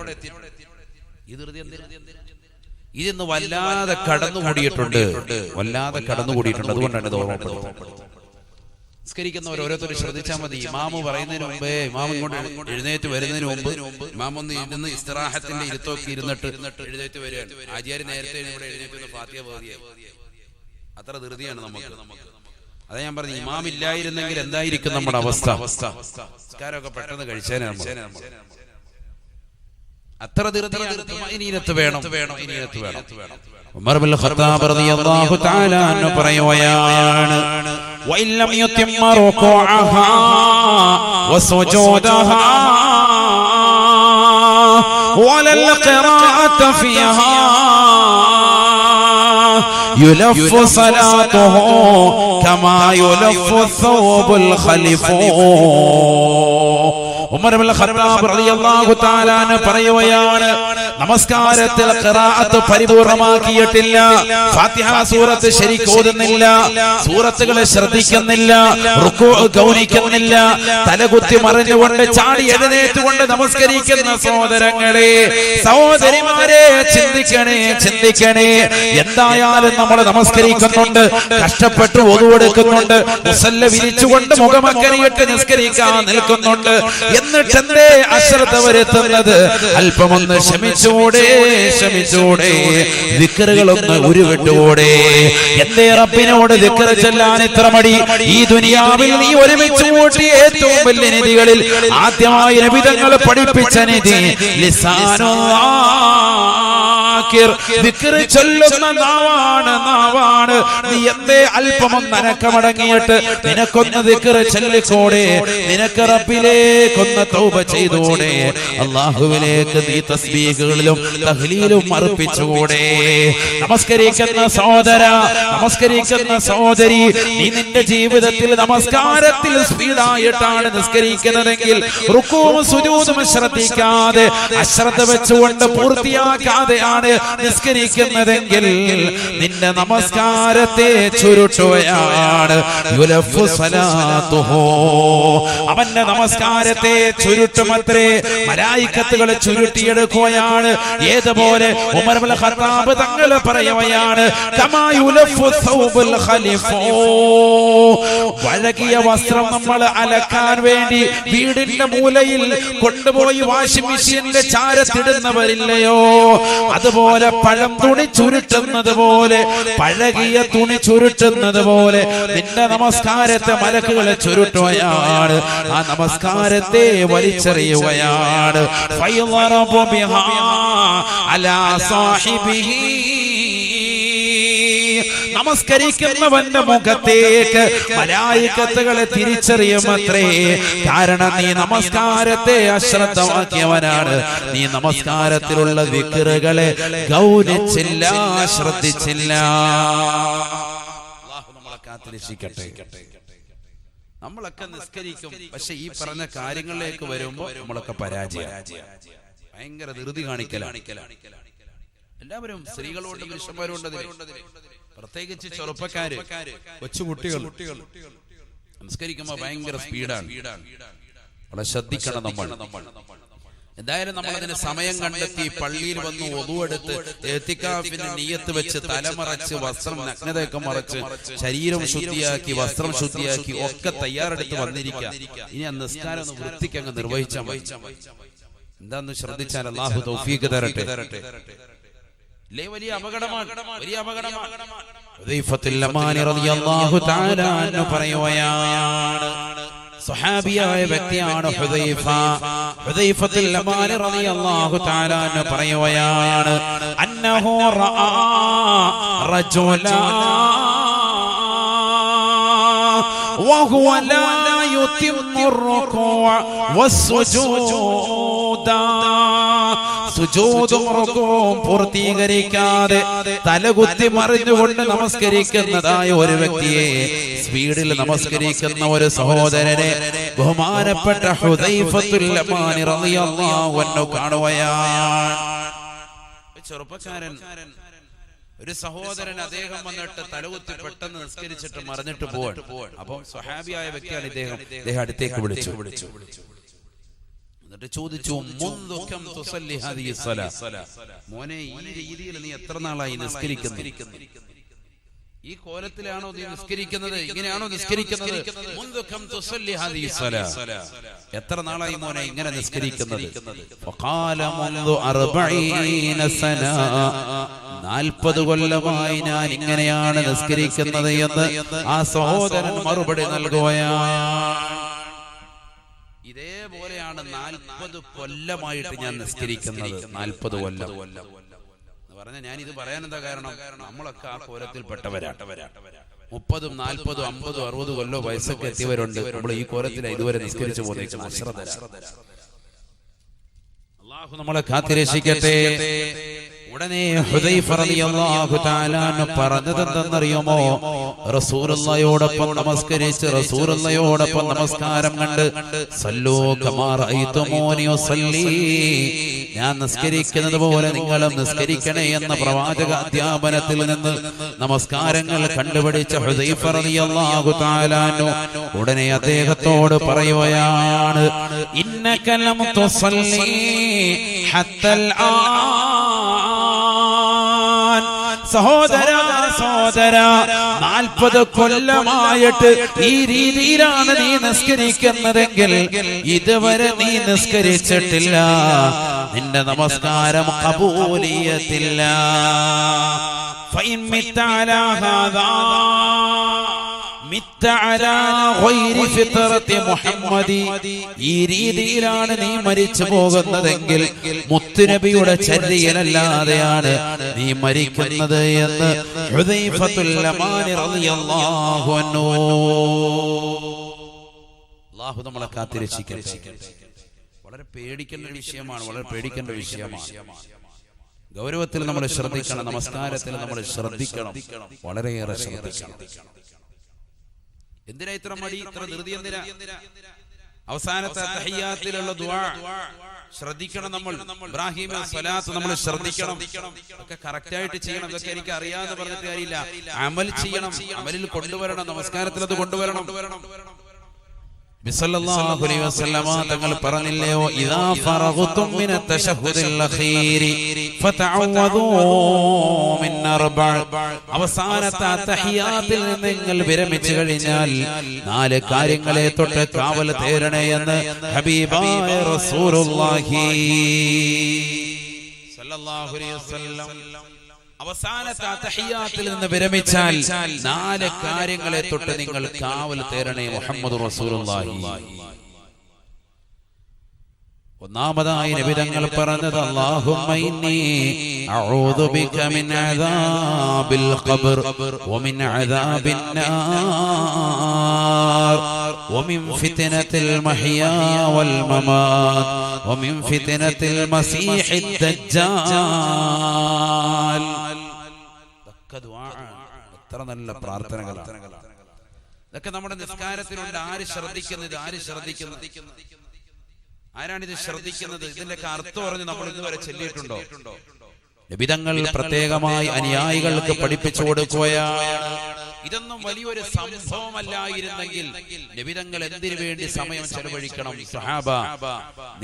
ഇതൊന്ന് വല്ലാതെ കടന്നുകൂടിയിട്ടുണ്ട്. അതുകൊണ്ടാണ് ഇത് ഓർമ്മപ്പെടുന്നത്. നിസ്കരിക്കുന്നവർ ഓരോരുത്തർ ശ്രദ്ധിച്ചാൽ മതി. ഇമാമ് പറയുന്നതിന് മുമ്പേ, ഇമാം ഇങ്ങോട്ട് എഴുന്നേറ്റ് വരുന്നതിന് മുമ്പ് ഇമാം ഒന്ന് ഇരുന്ന് ഇസ്തിറാഹത്തിന്റെ ഇരുത്തൊക്കെ ഇരുന്നിട്ട് എഴുന്നേറ്റ് വരികയാണ്. ആചാര്യ നേരത്തെ ഇവിടെ എഴുന്നേറ്റ് ഫാത്തിഹ ഓതിയായി. അത്ര ധൃതിയാണ് നമുക്ക്. അതാ ഞാൻ പറഞ്ഞു, ഇമാം ഇല്ലായിരുന്നെങ്കിൽ എന്തായിരിക്കും നമ്മുടെ അവസ്ഥ? സംസ്കാരമൊക്കെ പെട്ടെന്ന് കഴിച്ചേനെ നമ്മൾ. അത്ര ധൃതിയാണ്. വേണം. ഉമർ ഇബ്നുൽ ഖത്താബ് റളിയല്ലാഹു തആല അൻഹു പറയുകയാണ്, വഇല്ലം യുതിമ്മ റുകൂഅഹാ വസുജൂദഹാ വലൽ ഖിറാഅത ഫീഹാ യുലഫു സലാത്തുഹു കമാ യുലഫു ഥൗബുൽ ഖലിഫു. ഉമർ ഇബ്നുൽ ഖത്താബ് റളിയല്ലാഹു തആല അൻഹു പറയുകയാണ്, നമസ്കാരത്തിൽ ഖിറാഅത്ത് പരിപൂർണമാക്കിയിട്ടില്ല, ഫാത്തിഹ സൂറത്ത് ശരിക്ക് ഓതുന്നില്ല, സൂറത്തുകളെ ശ്രദ്ധിക്കുന്നില്ല, റുക്കൂ ഗൗനിക്കുന്നില്ല, തലകുത്തി മറിഞ്ഞുകൊണ്ട് ചാടി എഴുന്നേറ്റുകൊണ്ട് നമസ്കരിക്കുന്ന സഹോദരങ്ങളെ, സഹോദരിമാരെ, ചിന്തിക്കണേ. എന്തായാലും നമ്മൾ നമസ്കരിക്കുന്നുണ്ട്, കഷ്ടപ്പെട്ട് ഒതുവെടുക്കുന്നുണ്ട്, മുസല്ല വിരിച്ചുകൊണ്ട് മുഖമക്കനിയിട്ട് നിസ്കരിക്കാൻ നിൽക്കുന്നുണ്ട്. എന്നിട്ടെന്തേ അശ്രദ്ധ വരുത്തുന്നത്? അല്പമൊന്ന് ക്ഷമിച്ചൂടെ, ദിക്റുകളൊന്ന് ഉരുവിട്ടൂടെ? എന്തേ റബ്ബിനോട് ദിക്ർ ചൊല്ലാൻ ഇത്ര മടി? ഈ ദുനിയാവിൽ നീ ഒരുമിച്ച് കൂട്ടിയ ഏറ്റവും വലിയ നിധികളിൽ ആദ്യമായി നബി തങ്ങൾ പഠിപ്പിച്ച നിധി ദിക്ർ ചൊല്ലുന്ന നാവാണ്. നീ എന്തേ അല്പമൊന്ന് അനക്കമടങ്ങിയിട്ട് നിനക്കൊന്ന് ദിക്ർ ചൊല്ലിക്കൂടെ? നിനക്ക് റബ്ബിലേക്കൊന്ന് തൗബ ചെയ്തൂടെ? അല്ലാഹുവിലേക്ക് നീ തസ്ബീഹുകളിലും തഹ്ലീലും അർപ്പിച്ചുകൂടെ? നമസ്കരിക്കുന്ന സഹോദര, നമസ്കരിക്കുന്ന സഹോദരി, നീ നിന്റെ ജീവിതത്തിൽ നമസ്കാരത്തിൽ സ്പീഡായിട്ടാണ് നിസ്കരിക്കുന്നതെങ്കിൽ, റുകൂഉം സുജൂദും ശ്രദ്ധിക്കാതെ അശ്രദ്ധ വെച്ചുകൊണ്ട് പൂർത്തിയാക്കാതെയാണ് നിസ്കരിക്കുന്നതെങ്കിൽ നിന്റെ നമസ്കാരത്തെ ചുരുട്ടുകയാണ്. യുലഫു സലാത്തുഹു, അവന്റെ നമസ്കാരത്തെ ചുരുട്ടുമത്രേ, മലായികത്തുകൾ ചുരുട്ടിയെടുക്കുകയാണ്. ഏതുപോലെ ഉമർ ഇബ്നുൽ ഖത്താബ് തങ്ങൾ പറയുകയാണ്, കമാ യുലഫു ഥൗബുൽ ഖലിഫു, വഴകിയ വസ്ത്രം നമ്മൾ അലക്കാൻ വേണ്ടി വീടിന്റെ മൂലയിൽ കൊണ്ടുപോയി വാഷിംഗ് മെഷീനിന്റെ ചാരത്തിടുന്നവരില്ലയോ? അതുപോലെ പഴം തുണി ചുരുട്ടുന്നത് പോലെ, പഴകിയ തുണി ചുരുട്ടുന്നത് പോലെ നിന്റെ നമസ്കാരത്തെ മലക്കുകളെ ചുരുട്ടുകയാണ്, ആ നമസ്കാരത്തെ വലിച്ചെറിയുകയാണ്. ഫയളറബു ബിഹാ അലാ സാഹിബിഹി, നമസ്കരിക്കുന്നവന്റെ മുഖത്തേക്ക് മലായികത്തുകളെ തിരിച്ചറിയുമത്രേ. കാരണം നീ നമസ്കാരത്തെ അശ്രദ്ധമാക്കിയവനാണ്. നീ നമസ്കാരത്തിലുള്ള ദിക്റുകളെ ഗൗനിച്ചില്ല, ശ്രദ്ധിച്ചില്ല. അല്ലാഹു നമ്മളെ കാത്തിരക്ഷിക്കട്ടെ. നമ്മളൊക്കെ നിസ്കരിക്കും, പക്ഷെ ഈ പറഞ്ഞ കാര്യങ്ങളിലേക്ക് വരുമ്പോൾ നമ്മളൊക്കെ പരാജയം, ഭയങ്കര ധൃതി കാണിക്കലാണ്. എല്ലാവരും സ്ത്രീകളോട് പുരുഷന്മാരുണ്ട്, പ്രത്യേകിച്ച് ചെറുപ്പക്കാര്, കൊച്ചുകുട്ടികൾ നമസ്കരിക്കുമ്പോ ഭയങ്കര സ്പീഡാണ്. വളരെ ശ്രദ്ധിക്കണം നമ്മൾ. എന്തായാലും നമ്മളതിന് സമയം കണ്ടെത്തി പള്ളിയിൽ വന്ന് ഒതുവെടുത്ത് എത്തിക്കാഫിന് നിയ്യത്ത് വെച്ച് തലമറച്ച് വസ്ത്രം നഗ്നതയൊക്കെ മറച്ച് ശരീരം ശുദ്ധിയാക്കി വസ്ത്രം ശുദ്ധിയാക്കി ഒക്കെ തയ്യാറെടുത്ത് വന്നിരിക്കുക. ഇനി ആ നിസ്കാരം ഒന്ന് വൃത്തിക്ക് അങ്ങ് നിർവഹിച്ചാൽ മതി. എന്താന്ന് ശ്രദ്ധിച്ചാൽ അല്ലാഹു തൗഫീഖ് തരട്ടെ. വലിയ അപകടമാണ്, വലിയ അപകടമാണ്. ഹുദൈഫത്തുൽ യമാനി റളിയല്ലാഹു തആല അൻഹു പറയുകയാണ്, സ്വഹാബിയായ വ്യക്തിയാണ് ഹുദൈഫ. ഹുദൈഫത്തുൽ യമാനി റളിയല്ലാഹു തആല അൻഹു പറയുകയാണ്, അന്നഹു റആ റജുലാ വഹുവ ലാ യുതിമ്മു റുകൂഅ വസ്സുജൂദ. സുജൂദും റുകൂഉം പൂർത്തീകരിക്കാതെ തലകുത്തി മറിഞ്ഞുകൊണ്ട് നമസ്കരിക്കുന്നതായ ഒരു വ്യക്തിയെ, സ്പീഡിൽ നമസ്കരിക്കുന്ന ഒരു സഹോദരനെ ബഹുമാനപ്പെട്ട ഹുദൈഫത്തുൽ യമാനി റളിയല്ലാഹു അൻഹു കാണുകയാണ്. ചെറുപ്പക്കാരൻ ഒരു സഹോദരൻ, അദ്ദേഹം വന്നിട്ട് തലകുത്തി പെട്ടെന്ന് നിസ്കരിച്ചിട്ട് മറിഞ്ഞിട്ട് പോവാണ്. അപ്പം സ്വഹാബിയായ വ്യക്തിയാണ് ഇദ്ദേഹം. അദ്ദേഹം അടുത്തേക്ക് വിളിച്ചു, എന്നിട്ട് ചോദിച്ചു, മോനെ, ഈ രീതിയിൽ നീ എത്ര നാളായി നിസ്കരിക്കുന്നു? ഈ കോലത്തിലാണോ നീ നിസ്കരിക്കുന്നത്? ഇങ്ങനെയാണോ നിസ്കരിക്കുന്നത്? എത്ര നാളായി മോനെ ഇങ്ങനെ നിസ്കരിക്കുന്നത്? 40 കൊല്ലമായി ഞാൻ ഇങ്ങനെയാണ് നിസ്കരിക്കുന്നത് എന്ന് ആ സഹോദരൻ മറുപടി നൽകുകയാണ്. ഇതേപോലെയാണ് 40 കൊല്ലമായിട്ട് ഞാൻ നിസ്കരിക്കുന്നത്. 40 കൊല്ലം പറഞ്ഞ ഞാൻ ഇത് പറയാൻ എന്താ കാരണം? നമ്മളൊക്കെ ആ കോലത്തിൽപ്പെട്ടവരാണ്. 30, 40, 50, 60 കൊല്ലോ വയസ്സൊക്കെ എത്തിയവരുണ്ട്. നമ്മൾ ഈ കോലത്തിലാണ് ഇതുവരെ നിസ്കരിച്ചു പോകുന്നത്. അല്ലാഹു നമ്മളെ കാത്തിരക്ഷിക്കട്ടെ. ഉടനെ ഹുദൈഫ റളിയല്ലാഹു തആല പറഞ്ഞതെന്തെന്നറിയുമോ? റസൂലുള്ളാഹിയോടൊപ്പം നമസ്കരിച്ച് റസൂലുള്ളാഹിയോടൊപ്പം നമസ്കാരം കണ്ട് സല്ലൂ കമാ റഅയ്തുമൂനി ഉസല്ലി, ഞാൻ നിസ്കരിക്കുന്നത് പോലെ നിങ്ങളും നിസ്കരിക്കണേ എന്ന പ്രവാചക അധ്യാപനത്തിൽ നിന്ന് നമസ്കാരങ്ങൾ കണ്ടുപിടിച്ച ഹുദൈഫ റളിയല്ലാഹു തആല ഉടനെ അദ്ദേഹത്തോട് പറയുകയാണ്, ഇന്നക ലം തുസല്ലി ഹത്തൽ സഹോദര 40 കൊല്ലമായിട്ട് ഈ രീതിയിലാണ് നീ നിസ്കരിക്കുന്നതെങ്കിൽ ഇതുവരെ നീ നിസ്കരിച്ചിട്ടില്ല. നിന്റെ നമസ്കാരം ഖബൂലിയത്തില്ല. ഫഇൻ മിത്ത അലാ ഹാദാ ഈ രീതിയിലാണ് നീ മരിച്ചു പോകുന്നതെങ്കിൽ മുത്തുനബിയുടെ ചര്യയിലല്ലാതെയാണ് നീ മരിക്കുന്നത് എന്ന് ഹുദൈഫത്തുൽ യമാനി റളിയല്ലാഹു അൻഹു. അല്ലാഹു നമ്മളെ കാത്തിരക്ഷിക്കട്ടെ. വളരെ പേടിക്കേണ്ട വിഷയമാണ്, വളരെ പേടിക്കേണ്ട വിഷയമാണ്. ഗൗരവത്തിൽ നമ്മൾ ശ്രദ്ധിക്കണം, നമസ്കാരത്തിൽ നമ്മൾ ശ്രദ്ധിക്കണം, വളരെയേറെ ശ്രദ്ധിക്കണം. എന്തിനാ ഇത്ര മടി, ഇത്ര ധൃതി? എന്തിനാ? അവസാനത്തെ തഹയ്യാത്തിലുള്ള ദുആ ശ്രദ്ധിക്കണം. നമ്മൾ ഇബ്രാഹിം സ്വലാത്ത് നമ്മൾ ശ്രദ്ധിക്കണം. ഒക്കെ കറക്റ്റ് ആയിട്ട് ചെയ്യണം. ഇതൊക്കെ എനിക്ക് അറിയാന്ന് പറഞ്ഞിട്ട് കാര്യമില്ല. അമൽ ചെയ്യണം, അമലിൽ കൊണ്ടുവരണം, നമസ്കാരത്തിൽ അത് കൊണ്ടുവരണം. ബിസല്ലല്ലാഹു അലൈഹി വസല്ലമ തങ്ങൾ പറഞ്ഞില്ലയോ, ഇദാ ഫറഗ്തും മിന തശഹുദിൽ അഖീരി ഫതഅവദൂ മിൻ അർബഅ, അവസാനത്തെ തഹിയാത്തിൽ നിങ്ങൾ വിരമിച്ചു കഴിഞ്ഞാൽ 4 കാര്യങ്ങളെ തൊട്ട് കാവൽ തേരണേ എന്ന് ഹബീബായ റസൂലുള്ളാഹി സ്വല്ലല്ലാഹു അലൈഹി വസല്ലം. അവസാനത്തെ തഹിയാത്തിൽ നിന്ന് വിരമിച്ചാൽ 4 കാര്യങ്ങളെ തൊട്ട് നിങ്ങൾ കാവൽ തേരണേ മുഹമ്മദ് റസൂലുള്ളാഹി. ഒന്നാമതായി നബി തങ്ങൾ പറഞ്ഞത് അല്ലാഹുമ്മ ഇന്നി അഊദു ബിക മിൻ അദാബിൽ ഖബ്ർ വമിൻ അദാബിൻ നാർ വമിൻ ഫിത്നത്തിൽ മഹ്യാ വൽ മമാത് വമിൻ ഫിത്നത്തിൽ മസീഹിദ് ദജ്ജാൽ. എത്ര നല്ല പ്രാർത്ഥനകളാണ് ഇതൊക്കെ നമ്മുടെ നിസ്കാരത്തിലുണ്ട്. ആര് ശ്രദ്ധിക്കുന്നത്? ആരാണിത് ശ്രദ്ധിക്കുന്നത്? ഇതിന്റെയൊക്കെ അർത്ഥം പറഞ്ഞ് നമ്മൾ ഇതുവരെ ചൊല്ലിയിട്ടുണ്ടോ? നബിതങ്ങൾ പ്രത്യേകമായി അനുയായികൾക്ക് പഠിപ്പിച്ചു കൊടുക്കുകയാണ്. ഇതൊന്നും വലിയൊരു സംഭവമല്ലായിരുന്നെങ്കിൽ നബിതങ്ങൾ എന്തിനു വേണ്ടി സമയം ചെലവഴിക്കണം? സഹാബ,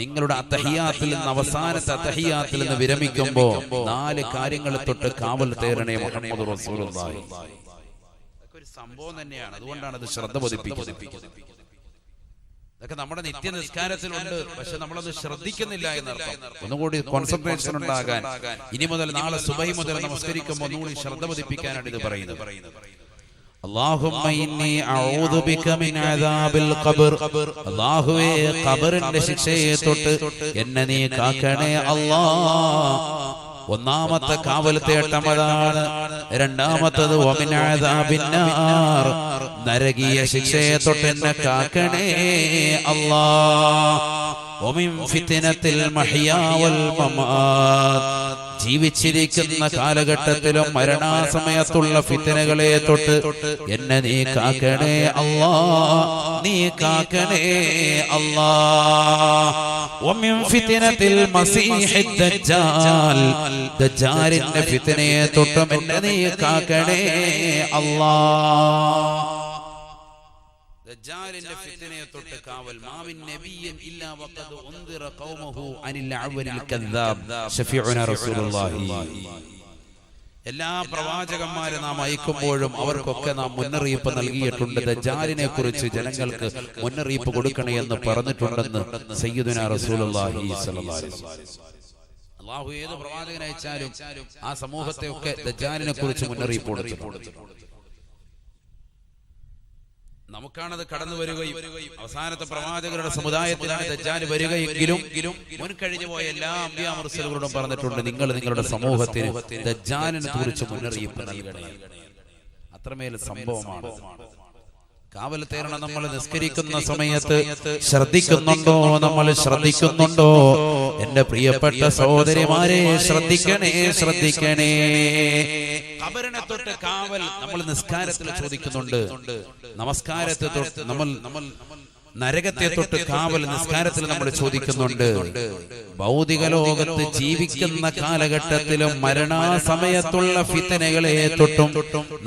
നിങ്ങളുടെ അത്തഹിയാത്തിൽ നിന്ന് അവസാനത്തെ അത്തഹിയാത്തിൽ നിന്ന് വിരമിക്കുമ്പോ 4 കാര്യങ്ങൾ തൊട്ട് കാവൽ തേരണേ മുഹമ്മദ് റസൂലുള്ളാഹി. ഒരു സംഭവം തന്നെയാണ്. അതുകൊണ്ടാണ് അത് ശ്രദ്ധ പതിപ്പിക്കുന്നത്. ഇതൊക്കെ നമ്മുടെ നിത്യ നിസ്കാരത്തിലുണ്ട്, പക്ഷെ നമ്മളത് ശ്രദ്ധിക്കുന്നില്ല എന്നർത്ഥം. ഒന്നുകൂടി കോൺസെൻട്രേഷൻ ഉണ്ടാകാൻ ഇനി മുതൽ നാളെ സുബഹി മുതൽ നമസ്കരിക്കുമ്പോൾ ഒന്നുകൂടി ശ്രദ്ധ പതിപ്പിക്കാനാണ് ഇത് പറയുന്നത്. അല്ലാഹുമ്മ ഇന്നി അഊദു ബിക മിൻ അദാബിൽ ഖബ്ർ. അല്ലാഹുവേ, ഖബറിന്റെ ശിക്ഷയെ തൊട്ട് എന്നെ നീ കാക്കണേ അല്ലാഹ്. ഒന്നാമത്തെ കാവൽ തേട്ടം അതാണ്. രണ്ടാമത്തത് വമിൻ അദാബിൻ നാർ, നരകീയ ശിക്ഷയെ തൊട്ട് എന്നെ കാക്കണേ അല്ലാഹ്. വമിൻ ഫിത്നത്തിൽ മഹ്യാ വൽ മമാത്, ജീവിച്ചിരിക്കുന്ന കാലഘട്ടത്തിലും മരണാസമയത്തുള്ള ഫിത്നകളെ തൊട്ട് എന്നെ നീ കാക്കണേ അല്ലാഹ്, നീ കാക്കണേ അല്ലാഹ്. വമിൻ ഫിത്നത്തിൽ മസീഹിദ് ദജ്ജാൽ, ദജ്ജാലിന്റെ ഫിത്നയെ തൊട്ടും എന്നെ നീ കാക്കണേ അല്ലാഹ്. ദജ്ജാലിന്റെ ഫിത്നയെ തൊട്ട് കാവൽ. മാമിൻ നബിയ്യിൻ ഇല്ലാ വഖദ് ഉൻദിറ ഖൗമഹു അനിൽ അഅ്വരിൽ കദ്ദാബ് ശഫീഉനാ റസൂലുള്ളാഹി. എല്ലാ പ്രവാചകന്മാരെ നാം അയക്കുമ്പോഴും അവർക്കൊക്കെ നാം മുന്നറിയിപ്പ് നൽകിയിട്ടുണ്ട്. ദജ്ജാലിനെ കുറിച്ച് ജനങ്ങൾക്ക് മുന്നറിയിപ്പ് കൊടുക്കണേ എന്ന് പറഞ്ഞിട്ടുണ്ടെന്ന് സയ്യിദുനാ റസൂലുള്ളാഹി സ്വല്ലല്ലാഹു അലൈഹി വസല്ലം. അല്ലാഹു ഏത് പ്രവാചകനെ അയച്ചാലും ആ സമൂഹത്തെ ഒക്കെ ദജ്ജാലിനെ കുറിച്ച് മുന്നറിയിപ്പ് കൊടുത്തിട്ടുണ്ട്. നമുക്കാണത് കടന്നു വരികയും അവസാനത്തെ പ്രവാചകരുടെ സമുദായത്തിലാണ് ദജ്ജാൽ വരികയെങ്കിലും മുൻകഴിഞ്ഞു പോയ എല്ലാ അംബിയാ മുർസലുകളോടും പറഞ്ഞിട്ടുണ്ട്, നിങ്ങൾ നിങ്ങളുടെ സമൂഹത്തിന് ദജ്ജാലിനെ കുറിച്ച് മുന്നറിയിപ്പ് നൽകണേ. അത്രമേൽ സംഭവമാണ്. കാവൽ തേരണം. നമ്മൾ നിസ്കരിക്കുന്ന സമയത്ത് ശ്രദ്ധിക്കുന്നുണ്ടോ? നമ്മൾ ശ്രദ്ധിക്കുന്നുണ്ടോ? എന്റെ പ്രിയപ്പെട്ട സഹോദരിമാരെ, ശ്രദ്ധിക്കണേ, ശ്രദ്ധിക്കണേ. ഖബറിനെ തൊട്ട് കാവൽ നമ്മൾ നിസ്കാരത്തിൽ ചോദിക്കുന്നുണ്ട്. നമസ്കാരത്തെ തൊട്ട് നമ്മൾ നരകത്തെ തൊട്ട് കാവൽ നിസ്കാരത്തിൽ നമ്മൾ ചോദിക്കുന്നുണ്ട്. ഭൗതിക ലോകത്ത് ജീവിക്കുന്ന കാലഘട്ടത്തിലും മരണാസമയത്തുള്ള ഫിത്നകളെ തൊട്ടും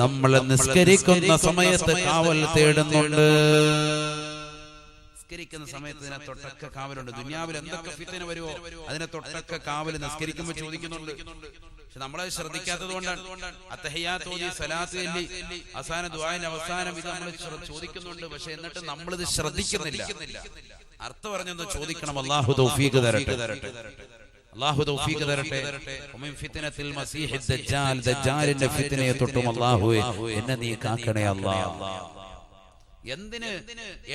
നമ്മൾ നിസ്കരിക്കുന്ന സമയത്ത് കാവൽ തേടുന്നുണ്ട്. നിസ്കരിക്കുന്ന സമയത്ത് ഇതിനെ തൊട്ടൊക്കെ കാവലുണ്ട്. ദുനിയാവിൽ എന്തൊക്കെ ഫിത്ന വരുമോ അതിനെ തൊട്ടൊക്കെ കാവൽ നിസ്കരിക്കുമ്പോൾ ചോദിക്കുന്നുണ്ട്. പക്ഷെ നമ്മളത് ശ്രദ്ധിക്കാത്തത് കൊണ്ടാണ്. അത്തഹിയ്യാത്ത് ഓതി സലാത്ത് ചൊല്ലി അവസാന ദുആന്റെ അവസാനം ഇത് നമ്മൾ ചോദിക്കുന്നുണ്ട്, പക്ഷെ എന്നിട്ട് നമ്മളിത് ശ്രദ്ധിക്കുന്നില്ല. അർത്ഥം പറഞ്ഞൊന്ന് ചോദിക്കണം. അല്ലാഹു തൗഫീഖ് തരട്ടെ, അല്ലാഹു തൗഫീഖ് തരട്ടെ. വമിൻ ഫിത്നത്തിൽ മസീഹിദ് ദജ്ജാൽ, ദജ്ജാലിന്റെ ഫിത്നയെ തൊട്ടും അല്ലാഹുവേ എന്നെ നീ കാക്കണേ അല്ലാഹ്. എന്തിന്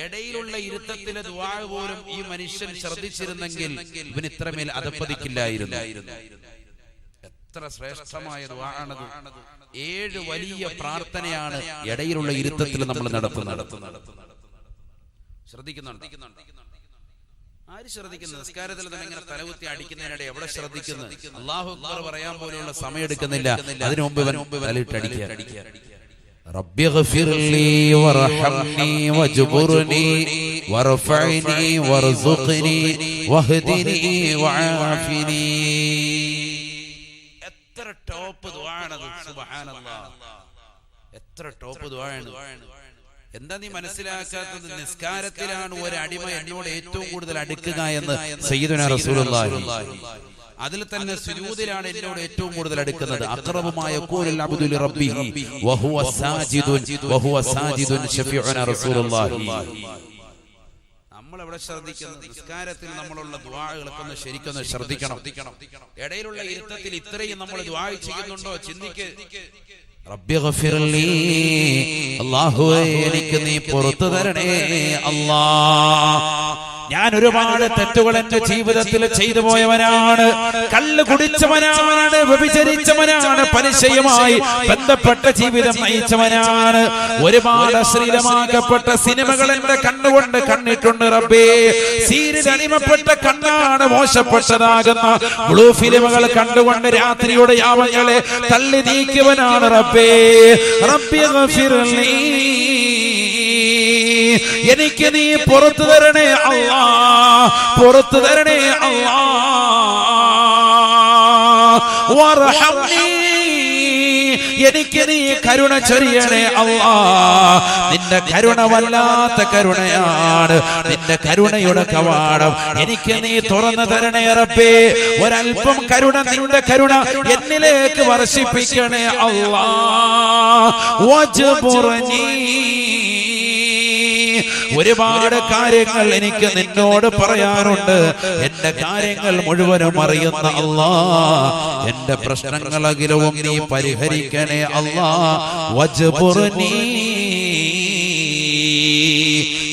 ഇടയിലുള്ള ഇരുത്തത്തിലെ ദുആ പോലും ഈ മനുഷ്യൻ ശ്രദ്ധിച്ചിരുന്നെങ്കിൽ ഇവൻ ഇത്രമേൽ അധപ്പതിക്കില്ലായിരുന്നു. എത്ര ശ്രേഷ്ഠമായ ദുആആണത്. 7 വലിയ പ്രാർത്ഥനയാണ് ഇടയിലുള്ള ഇരുത്തത്തിൽ നമ്മൾ നടത്തുന്നത്. ശ്രദ്ധിക്കുന്നുണ്ട്? ആര് ശ്രദ്ധിക്കുന്നു? നിസ്കാരത്തിൽ തന്നെ ഇങ്ങനെ തലകുത്തി അടിക്കുന്നതിനിടെ എവിടെ ശ്രദ്ധിക്കുന്നു? അല്ലാഹു അക്ബർ പറയാൻ പോലെയുള്ള സമയം എടുക്കുന്നില്ല. അതിനു മുമ്പ് തലയിട്ട് അടിക്കുക. റബ്ബി ഗ്ഫിർലി വർഹംനി വജ്ബുർനി വർഫഅനി വർസുഖ്നി വഹ്ദിനി വആഫിനി. എത്ര ടോപ്പ് ദുആആണത്. സുബ്ഹാനല്ലാഹ്, എത്ര ടോപ്പ് ദുആആണ്. എന്താ നീ മനസ്സിലാക്കാത്തത്? നിസ്കാരത്തിലാണ് ഒരു അടിമ എന്നോട് ഏറ്റവും കൂടുതൽ അടുക്കുക എന്ന് സയ്യിദുനാ റസൂലുള്ളാഹി. അതിൽ തന്നെ സുജൂദിലാണ് എന്നോട് ഏറ്റവും കൂടുതൽ അടുക്കുന്നത്. അഖറബുമായ ഖൂലുൽ അബ്ദു ലിറബ്ബിഹി വഹുവ സാജിദുൻ ശഫീഉനാ റസൂലുള്ളാഹി. നമ്മൾ എവിടെ ശ്രദ്ധിക്കുന്നു? നിസ്കാരത്തിൽ നമ്മളുള്ള ദുആകളൊക്കെ ഒന്ന് ശരിക്കൊന്ന് ശ്രദ്ധിക്കണം. ഇടയിലുള്ള ഇരുത്തത്തിൽ ഇത്രയും നമ്മൾ ദുആ ചെയ്യുന്നുണ്ടോ ചിന്തിക്ക്. റബ്ബി ഗ്ഫിർലി, അല്ലാഹുവേ എനിക്ക് നീ പുറത്തു തരണേ അല്ലാഹ്. ഞാൻ ഒരുപാട് തെറ്റുകൾ എന്റെ ജീവിതത്തിൽ ചെയ്തു പോയവനാണ്. കള്ള് കുടിച്ചവനാണ്, വ്യഭിചരിച്ചവനാണ്, പലിശയുമായി ബന്ധപ്പെട്ട ജീവിതം നയിച്ചവനാണ്. ഒരുപാട് അശ്ലീലമാക്കപ്പെട്ട സിനിമകൾ എന്റെ കണ്ണുകൊണ്ട് കണ്ടിട്ടുണ്ട് റബ്ബേ. സീരിയൽ അടിമപ്പെട്ട കണ്ണാണ് മോശപ്പെട്ടതാകുന്ന ബ്ലൂ ഫിലിമുകൾ കണ്ടുകൊണ്ട് രാത്രിയുടെ യാമങ്ങളെ തള്ളി നീക്കിയവനാണ് റബ്ബേ. റബ്ബി ഗഫിർലി, എനിക്ക് നീ പുറത്തു തരണേ അല്ലാ, പുറത്തു തരണേ അല്ലാ. വർഹംനി, എനിക്ക് നീ കരുണ ചൊരിയണേ അല്ലാ. നിന്റെ കരുണ വല്ലാത്ത കരുണയാണ്, നിന്റെ കരുണയുടെ കവാടം എനിക്ക് നീ തുറന്നു തരണേ റബ്ബേ. ഒരൽപ്പം കരുണ, നിന്റെ കരുണ എന്നിലേക്ക് വർഷിപ്പിക്കണേ അല്ലാ. വജ്ബുർനി, ഒരുപാട് കാര്യങ്ങൾ എനിക്ക് നിന്നോട് പറയാറുണ്ട്. എന്റെ കാര്യങ്ങൾ മുഴുവനും അറിയുന്ന അല്ലാ, എന്റെ പ്രശ്നങ്ങളകിലവും നീ പരിഹരിക്കണേ അല്ലാ. വജ്ബുർനി,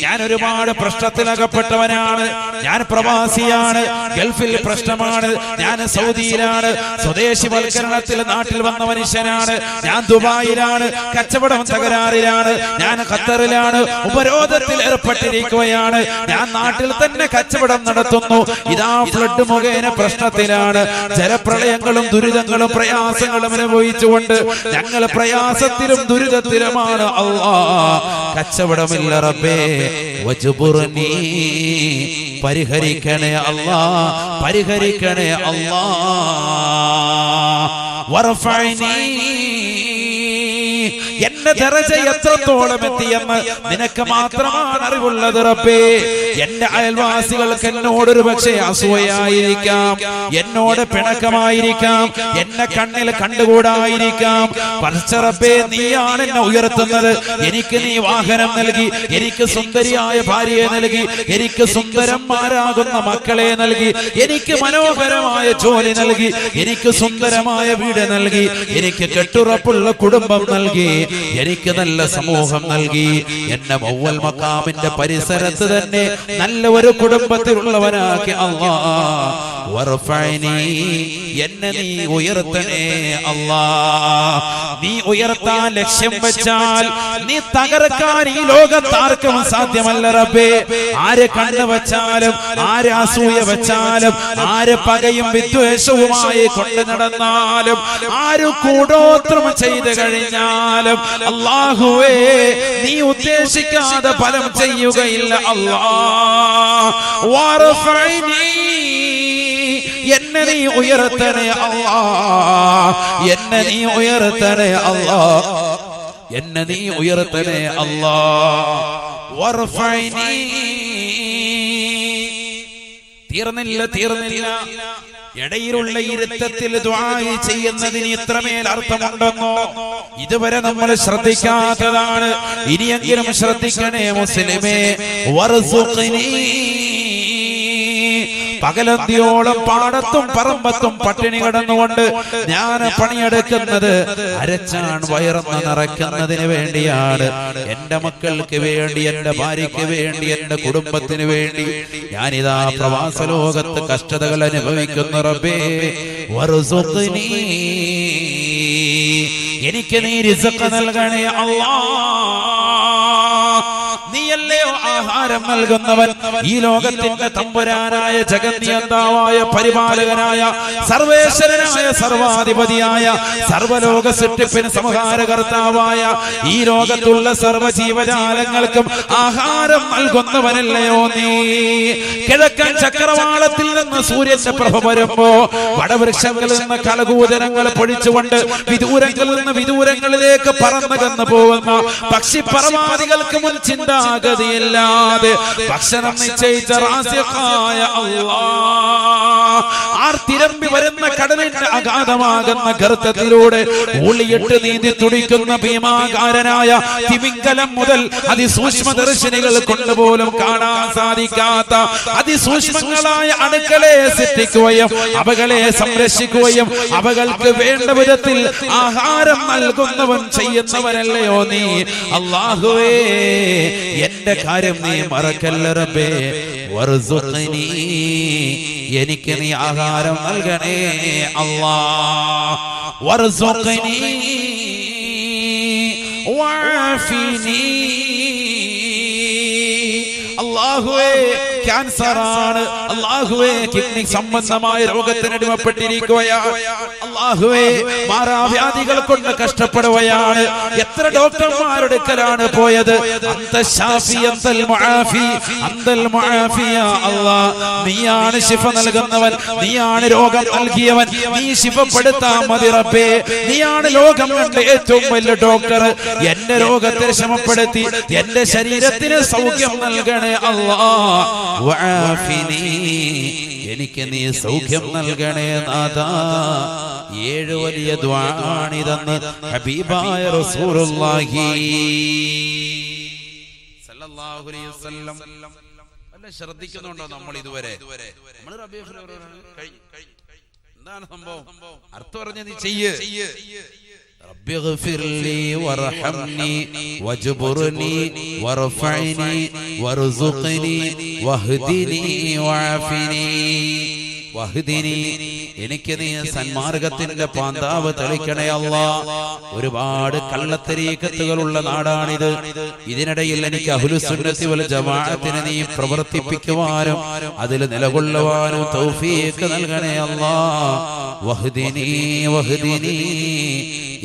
ഞാൻ ഒരുപാട് പ്രശ്നത്തിലകപ്പെട്ടവനാണ്. ഞാൻ പ്രവാസിയാണ്, ഗൾഫിൽ പ്രശ്നമാണ്, ഞാൻ സൗദിയിലാണ്, സ്വദേശിവൽക്കരണത്തിൽ നാട്ടിൽ വന്ന മനുഷ്യനാണ്, ഞാൻ ദുബായിലാണ്, കച്ചവടം തകരാറിലാണ്, ഞാൻ ഖത്തറിലാണ്, ഉപരോധത്തിൽ ഏർപ്പെട്ടിരിക്കുകയാണ്, ഞാൻ നാട്ടിൽ തന്നെ കച്ചവടം നടത്തുന്നു. ഇതാ ഫ്ലഡ് മുഖേന പ്രശ്നത്തിലാണ്. ജലപ്രളയങ്ങളും ദുരിതങ്ങളും പ്രയാസങ്ങളും അനുഭവിച്ചുകൊണ്ട് ഞങ്ങൾ പ്രയാസത്തിലും ദുരിതത്തിലുമാണ് അല്ലാ. കച്ചവടമില്ല റബ്ബേ. വജ്ബുർനി, പരിഹരിക്കണേ അല്ലാ, പരിഹരിക്കണേ അല്ലാ. വർഫഅനി, എന്റെ ദറജ എത്രത്തോളം എത്തിയെന്ന് നിനക്ക് മാത്രമാണ് അറിവുള്ളത് റബ്ബേ. എന്റെ അയൽവാസികൾക്ക് എന്നോടൊരു പക്ഷേ അസൂയയായിരിക്കാം, എന്നോട് പിണക്കമായിരിക്കാം, എന്നെ കണ്ണിൽ കണ്ടുകൂടായിരിക്കാം. പക്ഷേ റബ്ബേ, നീയാണ് എന്നെ ഉയർത്തുന്നത്. എനിക്ക് നീ വാഹനം നൽകി, എനിക്ക് സുന്ദരിയായ ഭാര്യയെ നൽകി, എനിക്ക് സുന്ദരന്മാരാകുന്ന മക്കളെ നൽകി, എനിക്ക് മനോഹരമായ ജോലി നൽകി, എനിക്ക് സുന്ദരമായ വീട് നൽകി, എനിക്ക് കെട്ടുറപ്പുള്ള കുടുംബം നൽകി, എനിക്ക് നല്ല സമൂഹം നൽകി. എന്നെ മൗവൽ മഖാമിന്റെ പരിസരത്ത് തന്നെ നല്ല ഒരു കുടുംബത്തിലുള്ളവനാക്കി അല്ലാ. വർഫഅനി, എന്നെ നീ ഉയർത്തണേ അല്ലാ. നീ ഉയർത്താൻ ലക്ഷ്യം വെച്ചാൽ നീ തകർക്കാൻ ഈ ലോകത്താർക്കും സാധ്യമല്ല റബ്ബേ. ആര് കണ്ണു വെച്ചാലും, ആര് അസൂയ വെച്ചാലും, ആര് പകയും വിദ്വേഷവുമായി കൊണ്ടു നടന്നാലും, ആര് കൂടോത്രം ചെയ്തു കഴിഞ്ഞാലും അല്ലാഹുവേ, നീ ഉദ്ദേശിക്കാതെ ഫലം ചെയ്യുകയില്ല അല്ലാ. വർഫഅനി, എന്നെ നീ ഉയർത്തണേ അല്ലാ, എന്നെ നീ ഉയർത്തണേ അല്ലാ, എന്നെ നീ ഉയർത്തണേ അല്ലാ. വർഫഅനി, തീർന്നില്ല, തീർന്നില്ല. ഇടയിലുള്ള ഇരുത്തത്തിൽ ദുആ ചെയ്യുന്നതിന് ഇത്രമേൽ അർത്ഥമുണ്ടെന്നോ ഇതുവരെ നമ്മൾ ശ്രദ്ധിക്കാത്തതാണ്. ഇനിയെങ്കിലും ശ്രദ്ധിക്കണേ മുസ്ലിമേ. വർസുഖ്നി, പകലന്തിയോളം പാടത്തും പറമ്പത്തും പട്ടിണി കിടന്നുകൊണ്ട് ഞാൻ പണിയെടുക്കുന്നത് അരച്ചാൻ വയറന്ന് നിറയ്ക്കുന്നതിന് വേണ്ടിയാണ്. എന്റെ മക്കൾക്ക് വേണ്ടി, എന്റെ ഭാര്യയ്ക്ക് വേണ്ടി, എന്റെ കുടുംബത്തിന് വേണ്ടി ഞാനിതാ പ്രവാസ ലോകത്ത് കഷ്ടതകൾ അനുഭവിക്കുന്ന റബ്ബേ. വർസുഖ്നി, എനിക്ക് നീ റിസ്ഖ് നൽകണേ അല്ലാ. നീയല്ലയോ ആഹാരം നൽകുന്നവൻ. ഈ ലോകത്തിന്റെ തമ്പുരാനായ ജഗന്നിയന്താവായ പരിപാലകനായ സർവേശ്വരനായ സർവാധിപതിയായ സർവലോക സൃഷ്ടിപ്പിന് സംഹാരകർത്താവായ ഈ ലോകത്തുള്ള സർവ്വജീവജാലങ്ങൾക്കും ആഹാരം നൽകുന്നവനല്ലയോ നീ. കിഴക്കൻ ചക്രവാളത്തിൽ നിന്ന് സൂര്യന്റെ പ്രഭ വരുമ്പോ വടവൃക്ഷങ്ങളിൽ നിന്ന് കലകൂചനങ്ങൾ പൊഴിച്ചുകൊണ്ട് വിദൂരങ്ങളിൽ നിന്ന് വിദൂരങ്ങളിലേക്ക് പറന്നകന്നു പോകുന്ന പക്ഷിപറവാദികൾക്ക് മുൻ ചിന്താഗതിയില്ലാതെ ഭക്ഷണം നിശ്ചയിച്ച റാസിഖായ അല്ലാഹ് ആർത്തിരമ്പി വരുന്ന കടലിന്റെ അഗാധമാകുന്ന ഗർത്തത്തിലൂടെ ഉള്ളിയിട്ട് നീന്തി തുടിക്കുന്ന ഭീമാകാരനായ തിമിംഗലം മുതൽ അതിസൂക്ഷ്മദർശിനികൾ കൊണ്ടുപോലും കാണാൻ സാധിക്കാത്ത അതിസൂക്ഷ്മങ്ങളായ അണുക്കളെ സൃഷ്ടിക്കുകയും അവകളെ സംരക്ഷിക്കുകയും അവകൾക്ക് വേണ്ട വിധത്തിൽ ആഹാരം നൽകുന്നവൻ ചെയ്യുന്നവനല്ലയോ നീ. അല്ലാഹുവേ, എന്റെ കാര്യം നീ മറക്കല്ല റബ്ബേ വർസുഖ്നി എനിക്ക് നീ ആഹാരം നൽകണേ അല്ലാഹ് വർസുഖ്നി വഅഫിനി അല്ലാഹുവേ ക്യാൻസർ ആണ് അല്ലാഹുവേ കിഡ്നി സംബന്ധമായ രോഗത്തിന് അടിമപ്പെട്ടിരിക്കുകയാണ് അല്ലാഹുവേ മാറാവ്യാധികൾ കൊണ്ട് കഷ്ടപ്പെടുകയാണ് എത്ര ഡോക്ടർമാരുടെ അടുക്കലാണ് പോയത് അന്ത ശാഫി അന്തൽ മുആഫി അന്തൽ മുആഫി യാ അല്ലാഹ് നീയാണ് ശിഫ നൽകുന്നവൻ നീയാണ് രോഗം നൽകിയവൻ നീ ശിഫപ്പെടുത്താൻ മതി റബ്ബേ നീയാണ് ലോകം കണ്ട ഏറ്റവും വലിയ ഡോക്ടർ എന്റെ രോഗത്തെ ശമപ്പെടുത്തി എന്റെ ശരീരത്തിന് സൗഖ്യം നൽകണേ അല്ലാഹ് വഅഫിനി എനിക്ക് നീ സൗഖ്യം നൽകണേ നാഥാ 7 വലിയ ദുആണിതെന്ന് ഹബീബായ റസൂലുള്ളാഹി സല്ലല്ലാഹു അലൈഹി വസല്ലം അല്ല ശ്രദ്ധിക്കുന്നുണ്ടോ നമ്മൾ ഇതുവരെ നമ്മൾ റബീഉൽ ഫിബ്രവരി എന്താണ് സംഭവം അർത്ഥം പറഞ്ഞ നീ ചെയ്യ് رب اغفر لي وارحمني واجبرني وارفعني وارزقني واهدني وعافني വഹ്ദിനി എനിക്ക് നീ സന്മാർഗത്തിന്റെ പാന്താവ് തെളിക്കണേ അല്ലാഹ് ഒരുപാട് കള്ളത്തരീഖത്തുകളുള്ള നാടാണിത് ഇതിനിടയിൽ എനിക്ക് അഹ്ലുസുന്നത്തി വൽ ജമാഅത്തിനെ നീ പ്രവർത്തിപ്പിക്കുവാനും അതിൽ നിലകൊള്ളുവാനും തൗഫീഖ് നൽകണേ അല്ലാഹ് വഹ്ദിനി വഹ്ദിനി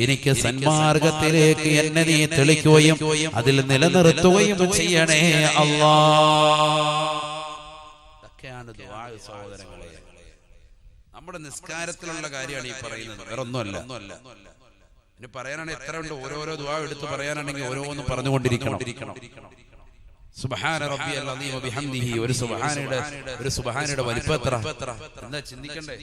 എനിക്ക് സന്മാർഗത്തിലേക്ക് എന്നെ നീ തെളിക്കുകയും അതിൽ നിലനിർത്തുകയും ചെയ്യണേ അല്ലാഹ് ഇതൊക്കെയാണ് ദുആ സഹോദരങ്ങളെ നമ്മുടെ നിസ്കാരത്തിലുള്ള കാര്യമാണ് ഈ പറയുന്നത് വേറൊന്നുമല്ല ഇനി പറയാനാണ് എത്ര ഉണ്ട് ഓരോരോ ദുആ എടുത്ത് പറയാനാണെങ്കിൽ ഓരോന്ന് പറഞ്ഞുകൊണ്ടിരിക്കണം സുബ്ഹാന റബ്ബിയൽ അദീം വബിഹംദിഹി ഒരു സുബ്ഹാനയുടെ വലിപ്പം എത്ര എന്താ ചിന്തിക്കണ്ടേ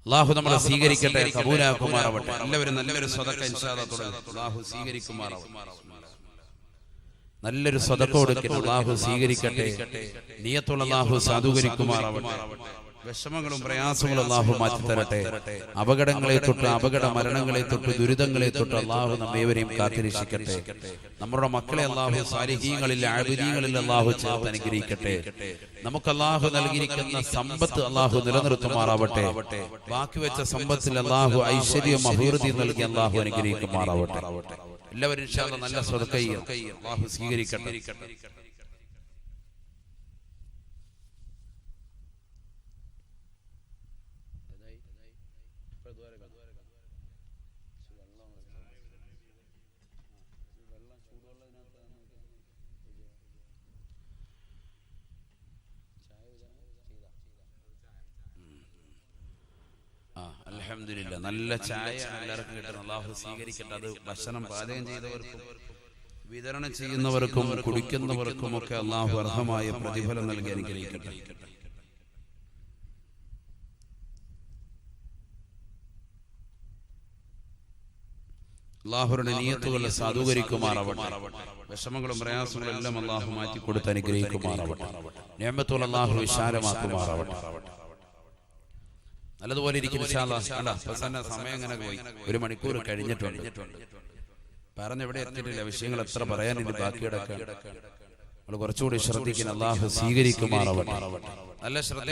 അല്ലാഹു നമ്മളെ സ്വീകരിക്കട്ടെ കബൂലാക്കുമാറാവട്ടെ എല്ലാവരും നല്ലൊരു സദഖ ഇൻഷാ അല്ലാഹ് തുടങ്ങും അല്ലാഹു സ്വീകരിക്കുമാറാവട്ടെ നല്ലൊരു സദഖ കൊടുക്കട്ടെ അല്ലാഹു സ്വീകരിക്കട്ടെ നിയത്തുള്ള അല്ലാഹു സാധൂകരിക്കുമാറാവട്ടെ വിഷമങ്ങളും പ്രയാസങ്ങളും അല്ലാഹു മാറ്റി തരട്ടെ അപകടങ്ങളെ തൊട്ട് അപകട മരണങ്ങളെ തൊട്ട് ദുരിതങ്ങളെ തൊട്ട് അല്ലാഹു നമ്മേവരെയും കാത്തിരക്ഷിക്കട്ടെ നമ്മുടെ മക്കളെ അല്ലാഹു സാലിഹീങ്ങളിൽ ആബിദീങ്ങളിൽ അല്ലാഹു ചേർത്ത് അനുഗ്രഹിക്കട്ടെ നമുക്ക് അല്ലാഹു നൽകിയിരിക്കുന്ന സമ്പത്ത് അല്ലാഹു നിലനിർത്തുമാറാവട്ടെ ബാക്കി വെച്ച സമ്പത്തിൽ അല്ലാഹു ഐശ്വര്യം അഭിവൃദ്ധി നൽകി അല്ലാഹു അനുഗ്രഹിക്കുമാറാവട്ടെ എല്ലാവരും ഇൻഷാ അല്ലാഹ് നല്ല സദഖ അല്ലാഹു സ്വീകരിക്കട്ടെ അൽഹംദുലില്ലാ നല്ല ചായ എല്ലാവർക്കും കിട്ടണം അല്ലാഹു സ്വീകരിക്കട്ടെ അത് ഭക്ഷണം പാചകം ചെയ്തവർക്കും വിതരണം ചെയ്യുന്നവർക്കും കുടിക്കുന്നവർക്കും ഒക്കെ അല്ലാഹു അർഹമായ പ്രതിഫലം നൽകി അനുഗ്രഹിക്കട്ടെ അല്ലാഹുവിന്റെ നിയത്തുകളെ സാധൂകരിക്കുമാറാവട്ടെ വിഷമങ്ങളും പ്രയാസങ്ങളും എല്ലാം അല്ലാഹു മാറ്റി കൊടുത്ത് അനുഗ്രഹിക്കുമാറാവട്ടെ നിഅമത്തുൽ അല്ലാഹു വിശാലമാക്കുമാറാവട്ടെ നല്ലതുപോലെ ഇരിക്കും ഇൻഷാ അല്ലാഹ് അവസാന സമയം അങ്ങനെ പോയി 1 മണിക്കൂർ കഴിഞ്ഞിട്ടുണ്ട് പറഞ്ഞെവിടെ എത്തിയിട്ടില്ല വിഷയങ്ങൾ എത്ര പറയാൻ ഇനി ബാക്കി കിടക്കുകയാണ് നമ്മൾ കുറച്ചുകൂടി ശ്രദ്ധിക്കുന്ന അല്ലാഹു സ്വീകരിക്കുമാറാവട്ടെ നല്ല ശ്രദ്ധ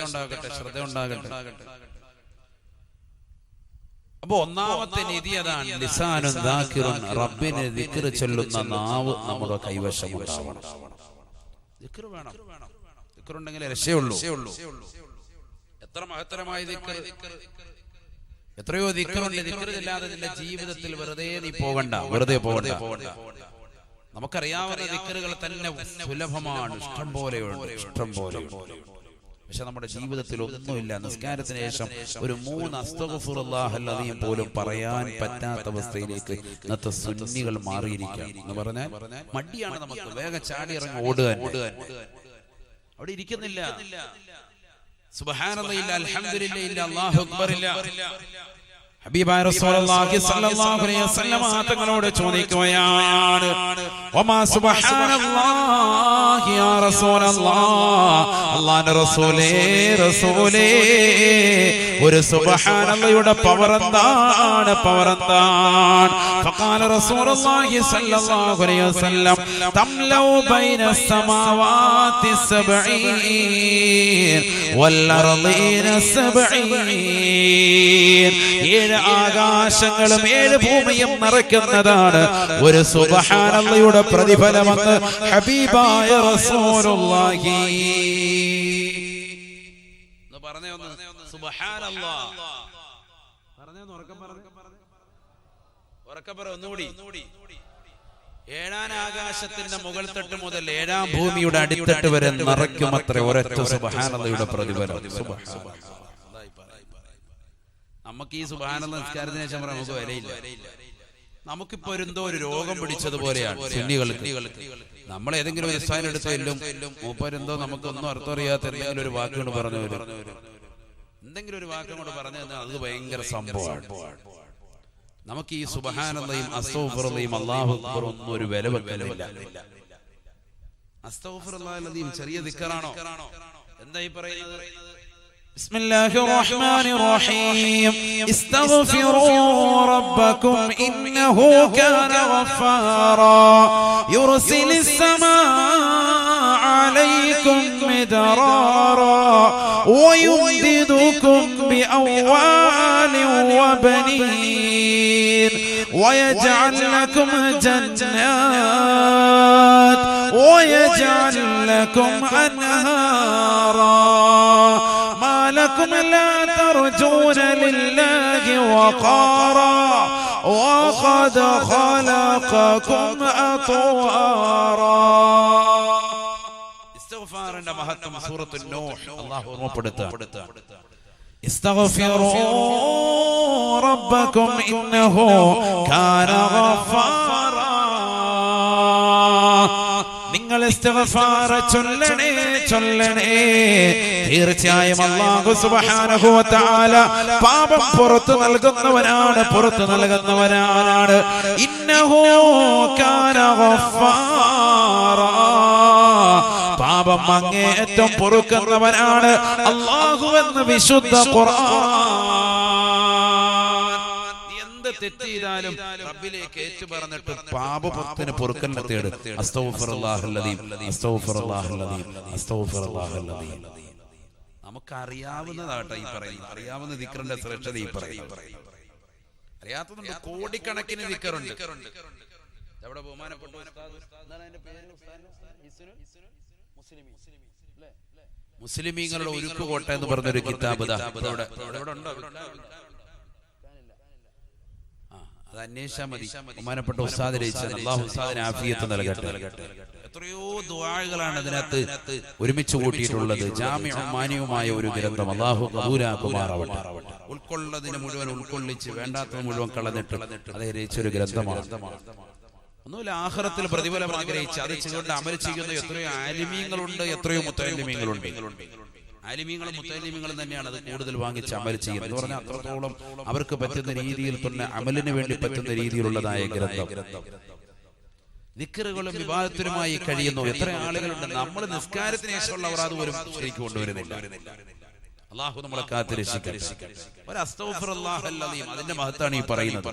ഉണ്ടാകട്ടെ അപ്പൊ ഒന്നാമത്തെ നിധി അതാണ് ലിസാനുൻ ദാകിറുൻ റബ്ബിനെ ദിക്ർ ചൊല്ലുന്ന നാവ് നമ്മുടെ കൈവശം ഉണ്ടാവണം ദിക്ർ വേണം ദിക്ർ ഉണ്ടെങ്കിലേ രക്ഷയുള്ളൂ എത്ര മഹത്തരമായ ദിക്ർ എത്രയോ ദിക്റുണ്ട് ദിക്ർ ഇല്ലാതെ നിന്റെ ജീവിതത്തിൽ വെറുതെ പോകണ്ട നമുക്കറിയാവുന്ന ദിക്റുകൾ തന്നെ സുലഭമാണ് ഇഷ്ടം പോലെ പക്ഷെ നമ്മുടെ ജീവിതത്തിൽ ഒന്നുമില്ല നിസ്കാരത്തിന് ശേഷം ഒരു 3 അസ്തഗ്ഫിറുല്ലാഹൽ അദീം പോലും പറയാൻ പറ്റാത്ത അവസ്ഥയിലേക്ക് ഇന്നത്തെ സുന്നികൾ മാറിയിരിക്കുക എന്ന് പറഞ്ഞാൽ മടിയാണ് നമുക്ക് വേഗം ചാടി ഇറങ്ങി ഓടുക അവിടെ ഇരിക്കുന്നില്ല സുബ്ഹാനല്ലാഹി ഇല്ല അൽഹംദുലില്ലാഹി ഇല്ല അല്ലാഹു അക്ബർ ഇല്ല ഹബീബായ റസൂലുള്ളാഹി സ്വല്ലല്ലാഹു അലൈഹി വസല്ലം തങ്ങളോട് ചോദിക്കുകയാണ് വമാ സുബ്ഹാനല്ലാഹി റസൂലല്ലാഹി യാ റസൂലല്ലാഹ് അല്ലാഹുവിന്റെ റസൂലേ ഒരു സുബ്ഹാനല്ലാഹയുടെ പവർ എന്താണ് ഫഖാല റസൂലുള്ളാഹി സ്വല്ലല്ലാഹു അലൈഹി വസല്ലം തംലൗ ബൈന السماوات السبعين والأرضين السبعين ഏഴ് ആകാശങ്ങളും ഏഴ് ഭൂമിയും നിറയ്ക്കുന്നതാണ് ഒരു സുബ്ഹാനല്ലാഹയുടെ പ്രതിഫലമെന്ന് ഹബീബായ റസൂലുള്ളാഹി. പറഞ്ഞേ ഒന്ന് സുബ്ഹാനല്ലാഹ് പറഞ്ഞേ ഉറക്കെ പറ ഒന്നുകൂടി. ഏഴാം ആകാശത്തിന്റെ മുകൾ തട്ട് മുതൽ ഏഴാം ഭൂമിയുടെ അടിത്തട്ട് വരെ നിറയ്ക്കുമത്രേ ഒരൊറ്റ സുബ്ഹാനല്ലാഹയുടെ പ്രതിഫലം. നമുക്ക് ഈ സുബ്ഹാനല്ലാഹ് നിസ്കാരത്തിന് ശേഷം നമുക്ക് വിലയില്ല. നമുക്കിപ്പോ എന്തോ ഒരു രോഗം പിടിച്ചതുപോലെയാണ് സുന്നികൾക്ക്. നമ്മൾ ഏതെങ്കിലും ഒരു സ്ഥാനം എടുത്ത് എല്ലും മൂപ്പരെന്തോ നമുക്കൊന്നും അർത്ഥം അറിയാത്ത എന്തെങ്കിലും ഒരു വാക്കുകൊണ്ട് പറഞ്ഞു വരും. എന്തെങ്കിലും ഒരു വാക്കും കൊണ്ട് പറഞ്ഞു തന്നാൽ അത് ഭയങ്കര സംഭവമാണ്. നമുക്ക് ഈ സുബ്ഹാനല്ലാഹയും അസ്തഗ്ഫിറുല്ലാഹയും അല്ലാഹു അക്ബർ ഒന്നും ഒരു വില വെക്കലില്ല. അസ്തഗ്ഫിറുല്ലാഹയും ചെറിയ ദിക്റാണോ? എന്തായി പറയുന്നത്? ബിസ്മില്ലാഹിർ റഹ്മാനിർ റഹീം ഇസ്തഗ്ഫിറൂ റബ്ബക്കും ഇന്നഹു കാന ഗഫാറാ യുർസിലിസ് സമാഅ അലൈക്കും മിദ്റാറാ വയുംദിദുക്കും ബിഅംവാലിൻ വബനീൻ ويجعل لكم جنات ويجعل لكم أنهارا ما لكم لا ترجون لله وقارا وقد خلقكم أطوارا. استغفار عند مهتم سورة النوح الله ربنا استغفروا ربكم إنه كان غفارا. നിങ്ങൾ ഇസ്തിഗ്ഫാർ ചൊല്ലണേ. തീർച്ചയായും അല്ലാഹു സുബ്ഹാനഹു വ തആല പാപം പുറത്തു നൽകുന്നവനാണ്. ഇന്നഹു കാന ഗഫാറാ പാപം അങ്ങേയറ്റം പൊറുക്കുന്നവനാണ് അല്ലാഹു എന്ന് വിശുദ്ധ ഖുർആൻ. എന്ത് തെറ്റ് ചെയ്താലും റബ്ബിലേക്ക് ഏറ്റു പറഞ്ഞിട്ട് പാപത്തിന് പൊറുക്കലിനെ തേട്. അസ്തഗ്ഫിറുല്ലാഹല്ലദീം അസ്തഗ്ഫിറുല്ലാഹല്ലദീം അസ്തഗ്ഫിറുല്ലാഹല്ലദീം. നമുക്കറിയാവുന്നതാട്ടെ ഈ പറയുന്നത്. അറിയാവുന്ന ദിക്റിന്റെ ശ്രേഷ്ഠത ഈ പറയുന്നത്. അറിയാത്തതുണ്ട്. കോടിക്കണക്കിന് ദിക്റുണ്ട്. അവിടെ ബഹുമാനപ്പെട്ട ഉസ്താദ് എന്താണ് അതിന്റെ പേര്? മുസ്ലിമീങ്ങളുടെ ഉരുക്കുകോട്ട എന്ന് പറഞ്ഞൊരു കിതാബ് അത് അന്വേഷിച്ചാൽ മതി. ബഹുമാനപ്പെട്ട ഉസ്താദ് രചിച്ചത്. അല്ലാഹു ഉസ്താദിന് ആഫിയത്ത് നൽകട്ടെ. എത്രയോ ദുആകളാണ് അതിനകത്ത് ഒരുമിച്ച് കൂട്ടിയിട്ടുള്ളത്. ജാമിഉം മാനിയുമായ ഒരു ഗ്രന്ഥം. അല്ലാഹു ഖബൂലാക്കുമാറാവട്ടെ. ഉൾക്കൊള്ളതിനെ മുഴുവൻ ഉൾക്കൊള്ളിച്ച് വേണ്ടാത്തത് മുഴുവൻ കളഞ്ഞിട്ട് അത് രചിച്ചൊരു ഗ്രന്ഥമാണ്. ഒന്നുമില്ല, ആഖിറത്തിൽ പ്രതിഫലം ആഗ്രഹിച്ച് അത് ചെയ്തുകൊണ്ട് അമൽ ചെയ്യുന്ന എത്രയോ ആലിമീങ്ങളുണ്ട്, എത്രയോ മുത്തഅല്ലിമീങ്ങളുണ്ട്. ആലിമീങ്ങളും മുത്തഅല്ലിമീങ്ങളും തന്നെയാണ് അത് കൂടുതൽ വാങ്ങിച്ച് അമൽ ചെയ്യുന്നത്. എന്ന് പറഞ്ഞാൽ അത്രത്തോളം അവർക്ക് പറ്റുന്ന രീതിയിൽ തന്നെ അമലിന് വേണ്ടി പറ്റുന്ന രീതിയിലുള്ളതായ ഗ്രന്ഥം. ദിക്റുകളും ഇബാദത്തുമായി കഴിയുന്നു എത്ര ആളുകളുണ്ട്. നമ്മൾ നിസ്കാരത്തിന് ശേഷമുള്ളവർ അതുപോലും ശരിക്കും കൊണ്ടുവരുന്നില്ല. അല്ലാഹു നമ്മളെ കാത്ത് രക്ഷിക്കട്ടെ. ഒരു അസ്തഗ്ഫിറുല്ലാഹൽ അലീം അതിന്റെ മഹത്താണ് ഈ പറയുന്നത്.